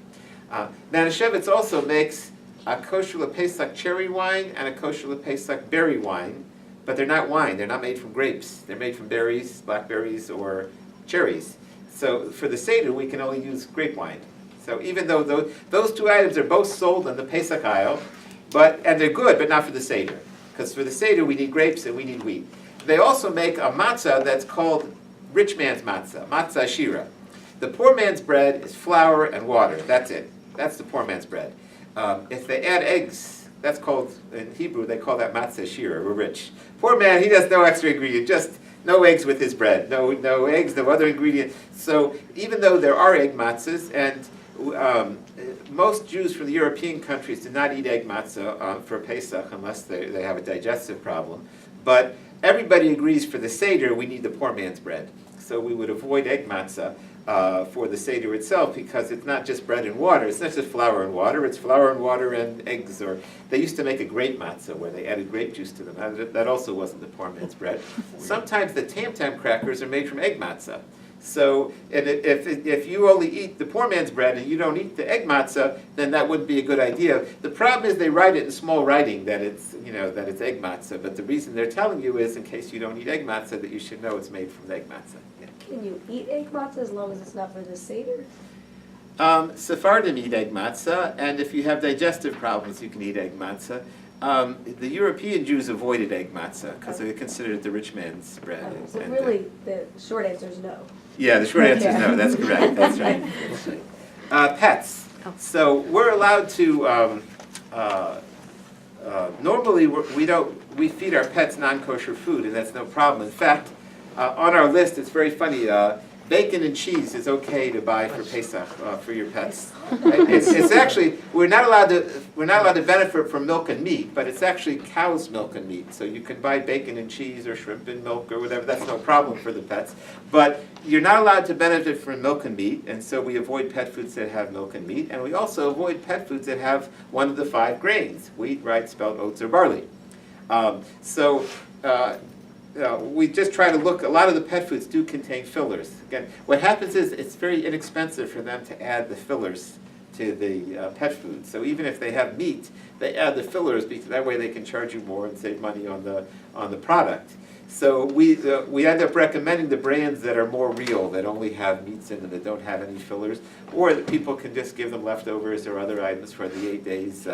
Manischewitz also makes a kosher Pesach cherry wine and a kosher Pesach berry wine, but they're not wine. They're not made from grapes. They're made from berries, blackberries, or cherries. So for the seder, we can only use grape wine. So even though those two items are both sold in the Pesach aisle, and they're good, but not for the Seder. Because for the Seder, we need grapes and we need wheat. They also make a matzah that's called rich man's matzah, matzah shira. The poor man's bread is flour and water. That's it. That's the poor man's bread. If they add eggs, that's called, in Hebrew, they call that matzah shira, we're rich. Poor man, he does no extra ingredient, just no eggs with his bread. No eggs, no other ingredient. So even though there are egg matzahs, and most Jews from the European countries do not eat egg matzah for Pesach unless they have a digestive problem. But everybody agrees for the Seder we need the poor man's bread. So we would avoid egg matzah for the Seder itself because it's not just bread and water. It's not just flour and water. It's flour and water and eggs. Or they used to make a grape matzah where they added grape juice to them. That also wasn't the poor man's bread. Sometimes the tam-tam crackers are made from egg matzah. So and if you only eat the poor man's bread and you don't eat the egg matzah, then that wouldn't be a good idea. The problem is they write it in small writing that it's egg matzah. But the reason they're telling you is in case you don't eat egg matzah that you should know it's made from egg matzah. Yeah. Can you eat egg matzah as long as it's not for the Seder? Sephardim eat egg matzah, and if you have digestive problems, you can eat egg matzah. The European Jews avoided egg matzah because they considered it the rich man's bread. So really, the short answer is no. Yeah, the short answer is no. That's correct. That's right. Pets. So we're allowed to normally we feed our pets non-kosher food, and that's no problem. In fact, on our list, it's very funny. Bacon and cheese is okay to buy for Pesach for your pets. It's actually we're not allowed to benefit from milk and meat, but it's actually cow's milk and meat. So you can buy bacon and cheese or shrimp and milk or whatever. That's no problem for the pets. But you're not allowed to benefit from milk and meat, and so we avoid pet foods that have milk and meat, and we also avoid pet foods that have one of the 5 grains: wheat, rye, spelt, oats, or barley. We just try to look, a lot of the pet foods do contain fillers. Again, what happens is it's very inexpensive for them to add the fillers to the pet food. So even if they have meat, they add the fillers because that way they can charge you more and save money on the product. So we end up recommending the brands that are more real, that only have meats in them, that don't have any fillers, or that people can just give them leftovers or other items for the 8 days.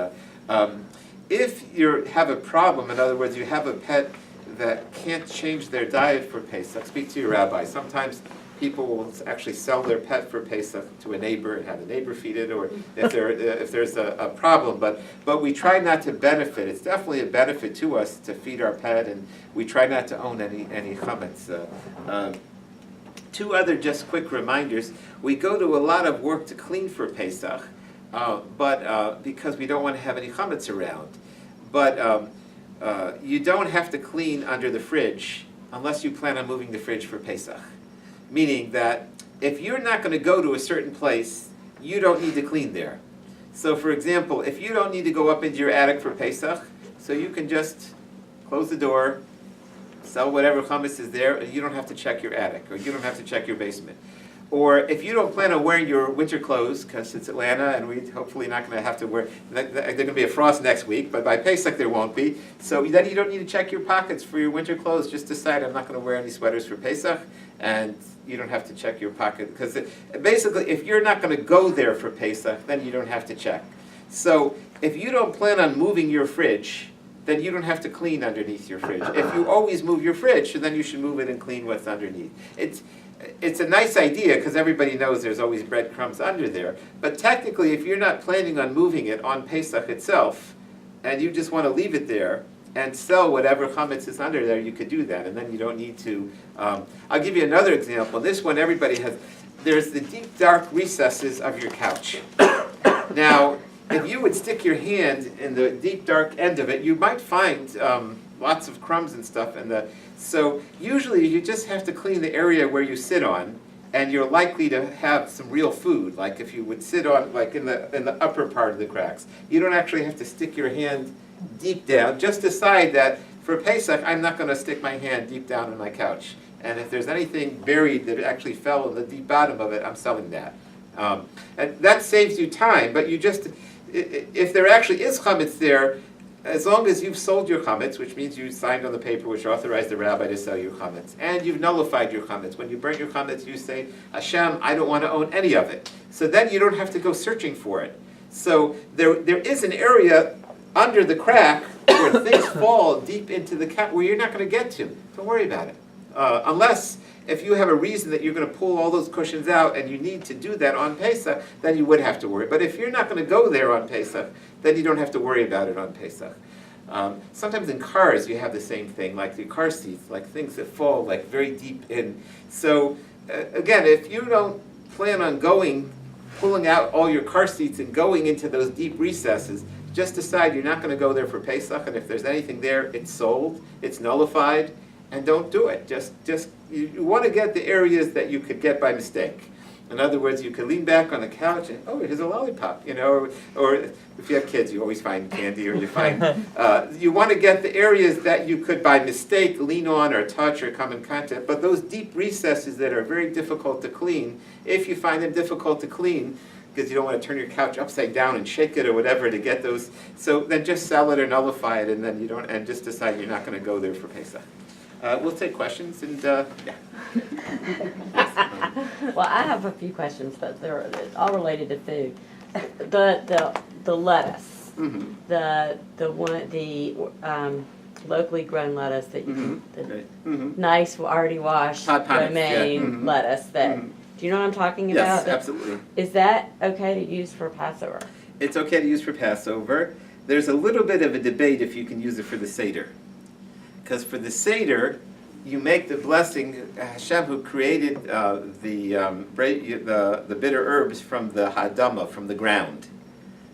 If you have a problem, in other words, you have a pet that can't change their diet for Pesach, speak to your rabbi. Sometimes people will actually sell their pet for Pesach to a neighbor and have the neighbor feed it, or if there's a problem. But we try not to benefit. It's definitely a benefit to us to feed our pet, and we try not to own any chametz. 2 other just quick reminders. We go to a lot of work to clean for Pesach, but because we don't want to have any chametz around. But you don't have to clean under the fridge unless you plan on moving the fridge for Pesach. Meaning that if you're not going to go to a certain place, you don't need to clean there. So for example, if you don't need to go up into your attic for Pesach, so you can just close the door, sell whatever chametz is there, and you don't have to check your attic, or you don't have to check your basement. Or if you don't plan on wearing your winter clothes, because it's Atlanta and we're hopefully not going to have to wear, there's going to be a frost next week, but by Pesach there won't be. So then you don't need to check your pockets for your winter clothes. Just decide, I'm not going to wear any sweaters for Pesach, and you don't have to check your pocket. Because basically, if you're not going to go there for Pesach, then you don't have to check. So if you don't plan on moving your fridge, then you don't have to clean underneath your fridge. If you always move your fridge, then you should move it and clean what's underneath. It's a nice idea because everybody knows there's always breadcrumbs under there. But technically, if you're not planning on moving it on Pesach itself, and you just want to leave it there and sell whatever chametz is under there, you could do that, and then you don't need to. I'll give you another example. This one everybody has. There's the deep, dark recesses of your couch. Now, if you would stick your hand in the deep, dark end of it, you might find lots of crumbs and stuff. So usually you just have to clean the area where you sit on, and you're likely to have some real food. Like if you would sit on, like in the upper part of the cracks, you don't actually have to stick your hand deep down. Just decide that for Pesach, I'm not going to stick my hand deep down in my couch. And if there's anything buried that actually fell in the deep bottom of it, I'm selling that. And that saves you time. But you just, if there actually is chametz there, as long as you've sold your chametz, which means you signed on the paper which authorized the rabbi to sell your chametz, and you've nullified your chametz. When you burn your chametz, you say, Hashem, I don't want to own any of it. So then you don't have to go searching for it. So there is an area under the crack where things fall deep into the couch where you're not going to get to. Don't worry about it. Unless if you have a reason that you're going to pull all those cushions out and you need to do that on Pesach, then you would have to worry. But if you're not going to go there on Pesach, then you don't have to worry about it on Pesach. Sometimes in cars you have the same thing, like the car seats, like things that fall like very deep in. So again, if you don't plan on pulling out all your car seats and going into those deep recesses, just decide you're not going to go there for Pesach, and if there's anything there, it's sold, it's nullified, and don't do it. Just you want to get the areas that you could get by mistake. In other words, you can lean back on the couch and, oh, here's a lollipop, or if you have kids, you always find candy, or you find, you want to get the areas that you could by mistake lean on or touch or come in contact, but those deep recesses that are very difficult to clean, if you find them difficult to clean, because you don't want to turn your couch upside down and shake it or whatever to get those, so then just sell it or nullify it, and then you don't, and just decide you're not going to go there for Pesach. We'll take questions, and yeah. Well, I have a few questions, but they're all related to food. The lettuce, Mm-hmm. the locally grown lettuce that you Mm-hmm. nice already washed Hydroponics, romaine yeah. Mm-hmm. lettuce that. Mhm. Do you know what I'm talking Yes, about? absolutely. Is that okay to use for Passover? It's okay to use for Passover. there's a little bit of a debate if you can use it for the Seder. Because for the Seder, you make the blessing, Hashem who created the bitter herbs from the Hadama, from the ground.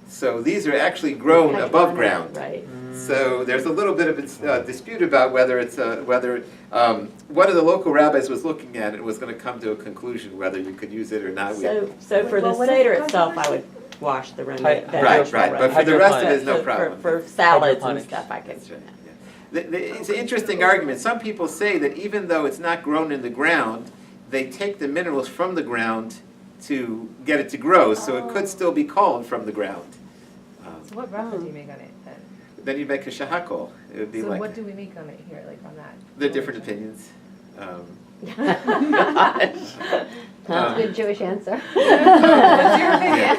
So these are actually grown above ground. Right. So there's a little bit of a dispute about whether it's one of the local rabbis was looking at it was going to come to a conclusion whether you could use it or not. So for the Seder itself, I would wash the Right, but for the rest of it, no problem. For salads and Hydroponics. stuff, I can. That's right, yeah. It's an interesting argument. Some people say that even though it's not grown in the ground, they take the minerals from the ground to get it to grow, so it could still be called from the ground. So what bracha do you make on it then? Then you make a shahakol. It would be So like, what do we make on it here, like on that? there are different opinions. That's a good Jewish answer. What's your opinion?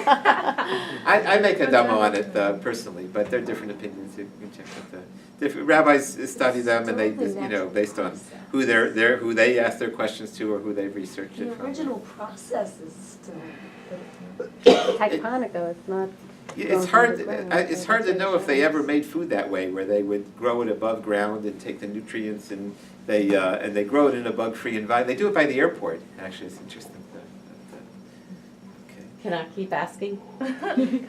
I make a demo on it personally, but there are different opinions. You can check out the different rabbis study them, and they just, based on who they ask their questions to or who they've researched it The from. original process is still. It's hydroponic though, it's not. It's hard. It's hard to know if they ever made food that way, where they would grow it above ground and take the nutrients and they grow it in a bug-free environment. They do it by the airport. Actually, it's interesting. Okay. Can I keep asking?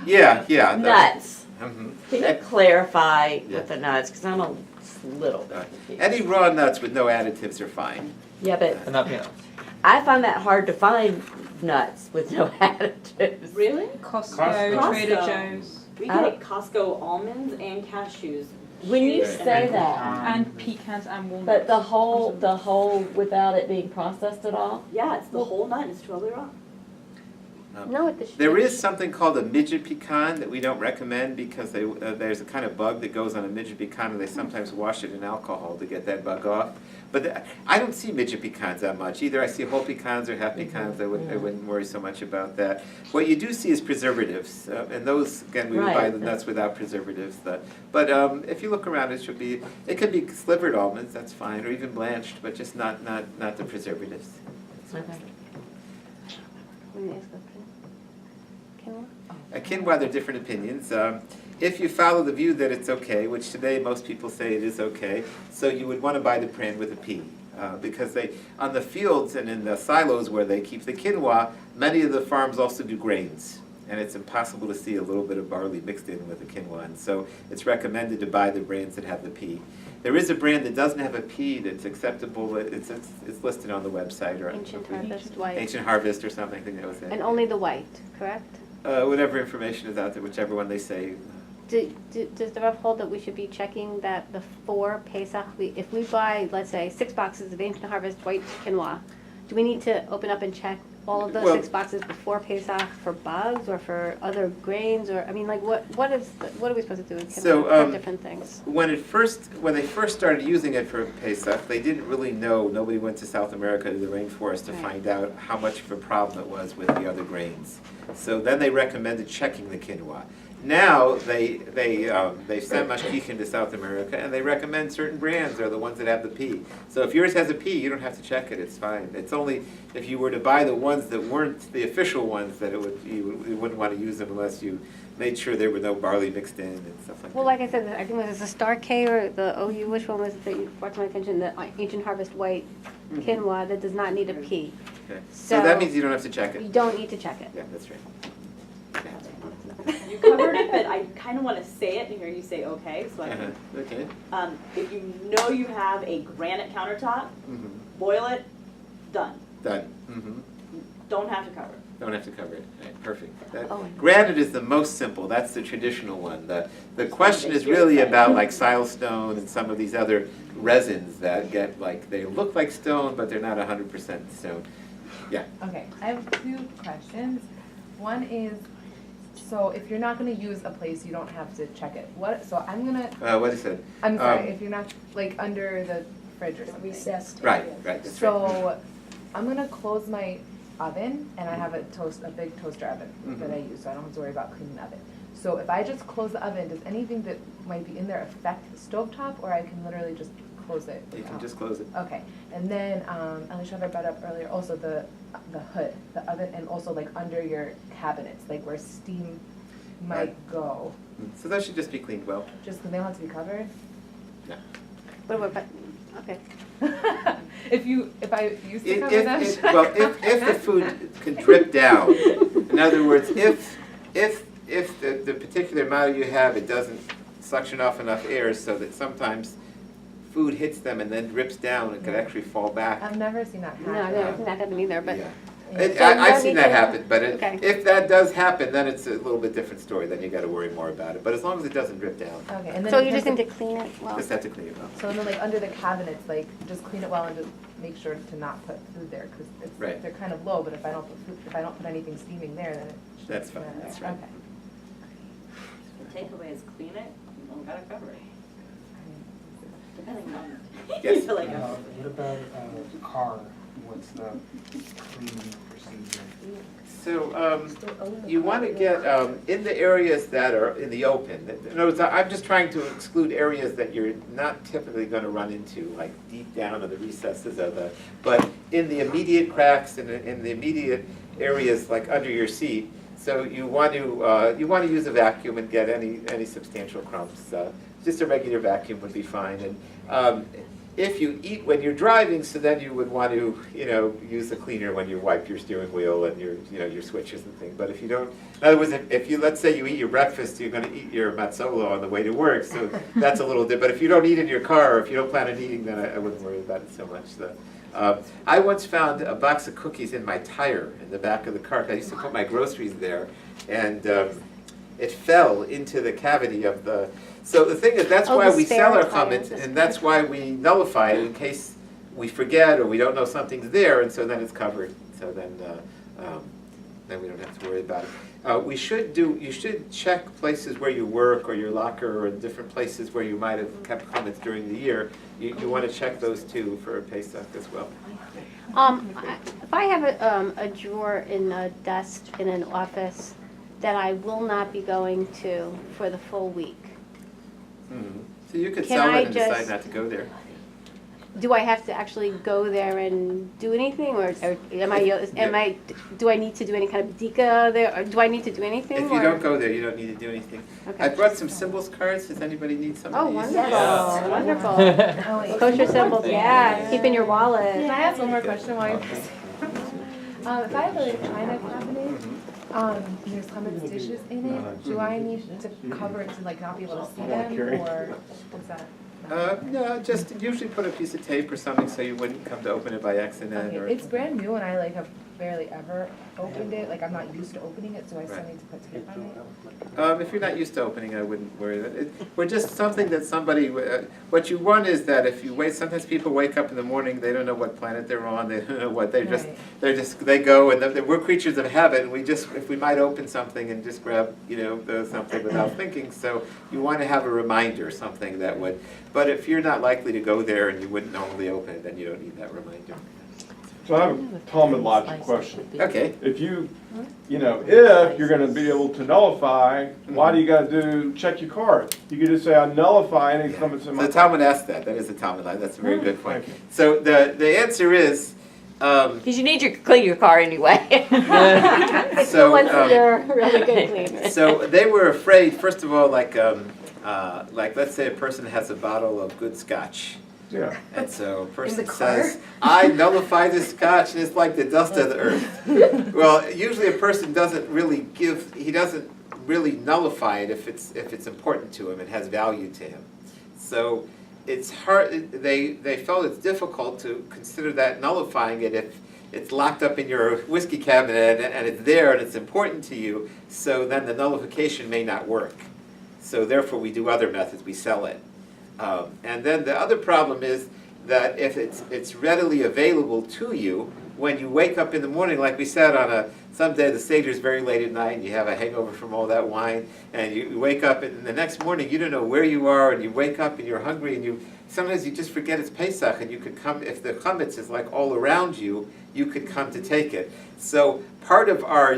Yeah. Nuts. Mm-hmm. Can you clarify Yeah. with the nuts, because I'm a little bit confused. Any raw nuts with no additives are fine. Yeah, but And not peanuts. I find that hard to find nuts with no additives. Really? Costco, Trader Costco. Joe's, We get Costco almonds and cashews. When you Huge. say that, and pecans and walnuts. but the whole without it being processed at all? Yeah, it's the whole nut, it's totally raw. No, There is something called a midget pecan that we don't recommend because there's a kind of bug that goes on a midget pecan, and they sometimes wash it in alcohol to get that bug off. But I don't see midget pecans that much either. I see whole pecans or half pecans. I wouldn't worry so much about that. What you do see is preservatives, and those again we would buy the nuts without preservatives. But if you look around, it could be slivered almonds. That's fine, or even blanched, but just not the preservatives. Okay. Quinoa, there are different opinions. If you follow the view that it's okay, which today most people say it is okay, so you would want to buy the brand with a P. Because on the fields and in the silos where they keep the quinoa, many of the farms also do grains. And it's impossible to see a little bit of barley mixed in with the quinoa. And so it's recommended to buy the brands that have the P. There is a brand that doesn't have a P that's acceptable. It's listed on the website. Or Ancient Harvest White. Ancient Harvest or something, I think that was it. And only the white, correct? Whatever information is out there, whichever one they say. Does the Rav hold that we should be checking that before Pesach? If we buy, let's say, 6 boxes of Ancient Harvest White quinoa, do we need to open up and check all of those 6 boxes before Pesach for bugs or for other grains? Or, I mean, like, what are we supposed to do with quinoa for different things? When they first started using it for Pesach, they didn't really know. Nobody went to South America to the rainforest to find out how much of a problem it was with the other grains. So then they recommended checking the quinoa. Now they send mashkichim to South America, and they recommend certain brands are the ones that have the P. So if yours has a P, you don't have to check it. It's fine. It's only if you were to buy the ones that weren't the official ones that you wouldn't want to use them unless you made sure there were no barley mixed in and stuff like that. Well, like I said, I think it was the Star K or the OU. Which one was it that you brought to my attention? The Ancient Harvest White quinoa that does not need a P. Okay. So that means you don't have to check it. You don't need to check it. Yeah, that's right. You covered it, but I kind of want to say it and hear you say okay. So I can, Okay. if you know you have a granite countertop, boil it, done. Done. Don't have to cover it. Don't have to cover it. Right, perfect. Granite is the most simple. That's the traditional one. The question is really about like silestone and some of these other resins that get like, they look like stone, but they're not 100% stone. Yeah. Okay, I have 2 questions. One is, so if you're not gonna use a place, you don't have to check it. So I'm gonna. What is it? I'm sorry, if you're not, like, under the fridge or something. Recessed. Right, that's So I'm gonna close my oven, and I have a big toaster oven that I use, so I don't have to worry about cleaning the oven. So if I just close the oven, does anything that might be in there affect the stovetop, or I can literally just close it? You can just close it. Okay, and then Alicia brought up earlier also the hood, the oven, and also like under your cabinets, like where steam. might go. So those should just be cleaned well. Just, they don't have to be covered? What about, okay. If I used to cover them? If the food can drip down, in other words, if the particular model you have, it doesn't suction off enough air so that sometimes food hits them and then drips down, it could actually fall back. I've never seen that happen. No, I've never seen that happen either, but. Yeah. So I've you seen don't that need to- happen, but Okay. if that does happen, then it's a little bit different story, then you gotta worry more about it. But as long as it doesn't drip down, Okay, and then So in you just terms need to clean it well? just have to clean it well. So then, like, under the cabinets, like, just clean it well and just make sure to not put food there, because Right. they're kind of low, but if I don't put anything steaming there, then it should. That's fine, that's right. Okay. The takeaway is clean it, you don't gotta cover it. Depending on. Yes. You feel like What about car? What's the cleaning procedure? So, you want to get, in the areas that are in the open, in other words, I'm just trying to exclude areas that you're not typically going to run into, like deep down in the recesses of the, but in the immediate cracks, in the immediate areas like under your seat. So you want to use a vacuum and get any substantial crumbs. Just a regular vacuum would be fine. And if you eat when you're driving, so then you would want to, use the cleaner when you wipe your steering wheel and your switches and things. But if you don't, in other words, if you, let's say you eat your breakfast, you're going to eat your matzolo on the way to work, so that's a little different. But if you don't eat in your car, or if you don't plan on eating, then I wouldn't worry about it so much. I once found a box of cookies in my tire in the back of the car. I used to put my groceries there, and it fell into the cavity of the. So the thing is, that's why we sell our chametz, and that's why we nullify it in case we forget or we don't know something's there, and so then it's covered. So then we don't have to worry about it. You should check places where you work or your locker or different places where you might have kept chametz during the year. You want to check those too for Pesach as well. If I have a drawer in a desk in an office that I will not be going to for the full week, So you could Can sell I it and decide just- not to go there. do I have to actually go there and do anything, or do I need to do any kind of bdika there, or do I need to do anything? If you or- don't go there, you don't need to do anything. Okay. I brought some symbols cards. Does anybody need some Oh, of these? wonderful, wonderful. Oh, wait. Kosher symbols, yeah, keep in your wallet. Can I ask one more question while you're if I have a China cabinet, there's chametz dishes in it, do I need to cover it to like not be able to see them, or what's that? No, just usually put a piece of tape or something so you wouldn't come to open it by accident. Okay, Or it's brand new and I like have barely ever opened it, like I'm not used to opening it, so I still Right. need to put tape on it. If you're not used to opening, I wouldn't worry about it. We're just something that somebody. What you want is that if you wait, sometimes people wake up in the morning, they don't know what planet they're on. They don't know what they they go and we're creatures of habit. And if we might open something and just grab something without thinking. So you want to have a reminder, something that would. But if you're not likely to go there and you wouldn't normally open it, then you don't need that reminder. So I have a Talmud logic question. Okay. If if you're gonna be able to nullify, why do you gotta check your card? You could just say, I nullify any comments in my. The Talmud asked that. That is a Talmud line. That's a very good point. So the answer is. Because you need to clean your car anyway. So, Once they're really good cleaners. So they were afraid, first of all, like let's say a person has a bottle of good scotch. Yeah. And so a person the car? says, I nullify this scotch and it's like the dust of the earth. Well, usually a person doesn't really nullify it if it's important to him, it has value to him. So it's hard, they felt it's difficult to consider that nullifying it if it's locked up in your whiskey cabinet and it's there and it's important to you, so then the nullification may not work. So therefore we do other methods, we sell it. And then the other problem is that if it's readily available to you, when you wake up in the morning, like we said on some day the Seder's very late at night and you have a hangover from all that wine, and you wake up and the next morning you don't know where you are, and you wake up and you're hungry, and sometimes you just forget it's Pesach, and you could come, if the chametz is like all around you, you could come to take it. So part of our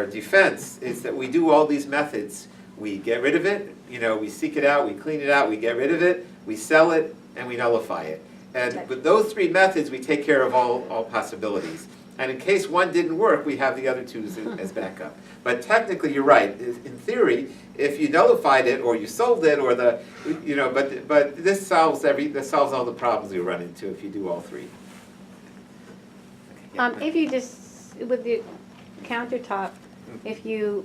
defense is that we do all these methods. We get rid of it, we seek it out, we clean it out, we get rid of it, we sell it, and we nullify it. And with those three methods, we take care of all possibilities. And in case one didn't work, we have the other two as backup. But technically, you're right. In theory, if you nullified it or you sold it or but this solves all the problems you run into if you do all three. Okay, If you just, with the countertop, if you,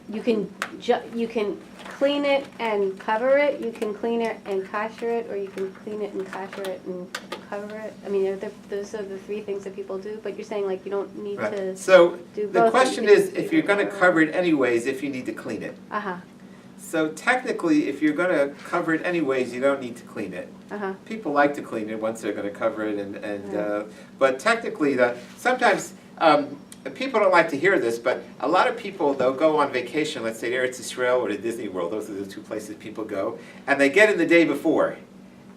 you can clean it and cover it, you can clean it and kosher it, or you can clean it and kosher it and cover it. I mean, those are the three things that people do, but you're saying like you don't need Right. to So do both. the question is, if you're going to cover it anyways, if you need to clean it. Uh-huh, So technically, if you're going to cover it anyways, you don't need to clean it. uh-huh. People like to clean it once they're going to cover it, but technically, sometimes people don't like to hear this, but a lot of people, they'll go on vacation, let's say to Eretz Yisrael or to Disney World, those are the two places people go, and they get in the day before,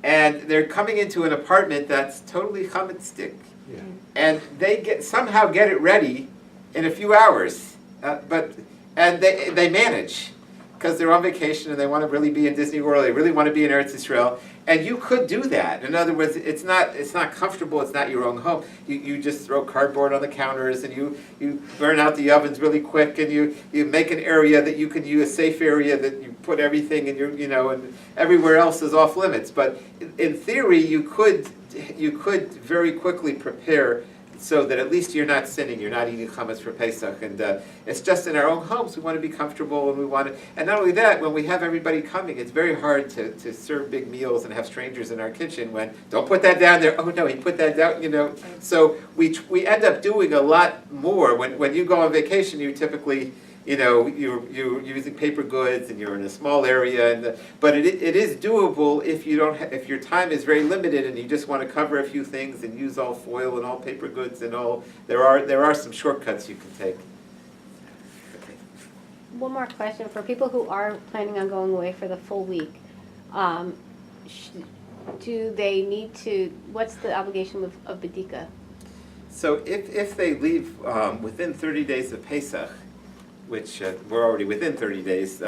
and they're coming into an apartment that's totally chametz-stick, Yeah. and they somehow get it ready in a few hours, and they manage, because they're on vacation and they want to really be in Disney World, they really want to be in Eretz Yisrael, and you could do that. In other words, it's not comfortable, it's not your own home. You just throw cardboard on the counters and you burn out the ovens really quick, and you make an area that you can use, a safe area that you put everything in and everywhere else is off limits. But in theory, you could very quickly prepare so that at least you're not sinning, you're not eating chametz for Pesach, and it's just in our own homes. We want to be comfortable, and we want to, and not only that, when we have everybody coming, it's very hard to serve big meals and have strangers in our kitchen when, don't put that down there, oh no, he put that down, So we end up doing a lot more. When you go on vacation, you typically, you're using paper goods and you're in a small area, but it is doable if you don't if your time is very limited and you just want to cover a few things and use all foil and all paper goods and all. There are some shortcuts you can take. Okay. One more question, for people who are planning on going away for the full week, do they need to, what's the obligation of B'dika? So if they leave within 30 days of Pesach, which we're already within 30 days.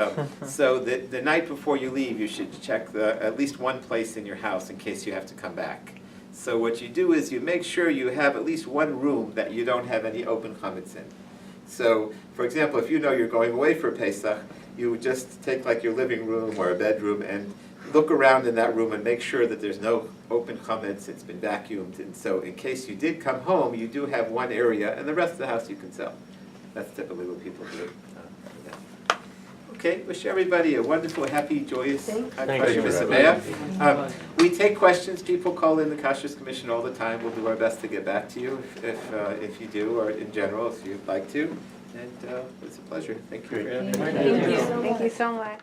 So the night before you leave, you should check at least one place in your house in case you have to come back. So what you do is you make sure you have at least one room that you don't have any open chametz in. So, for example, if you know you're going away for Pesach, you would just take like your living room or a bedroom and look around in that room and make sure that there's no open chametz, it's been vacuumed. And so in case you did come home, you do have one area, and the rest of the house you can sell. That's typically what people do. Okay, wish everybody a wonderful, happy, joyous Kasher Sameach. We take questions. People call in the Kashrus Commission all the time. We'll do our best to get back to you if you do, or in general if you'd like to. And it's a pleasure. Thank you. Thank you so much.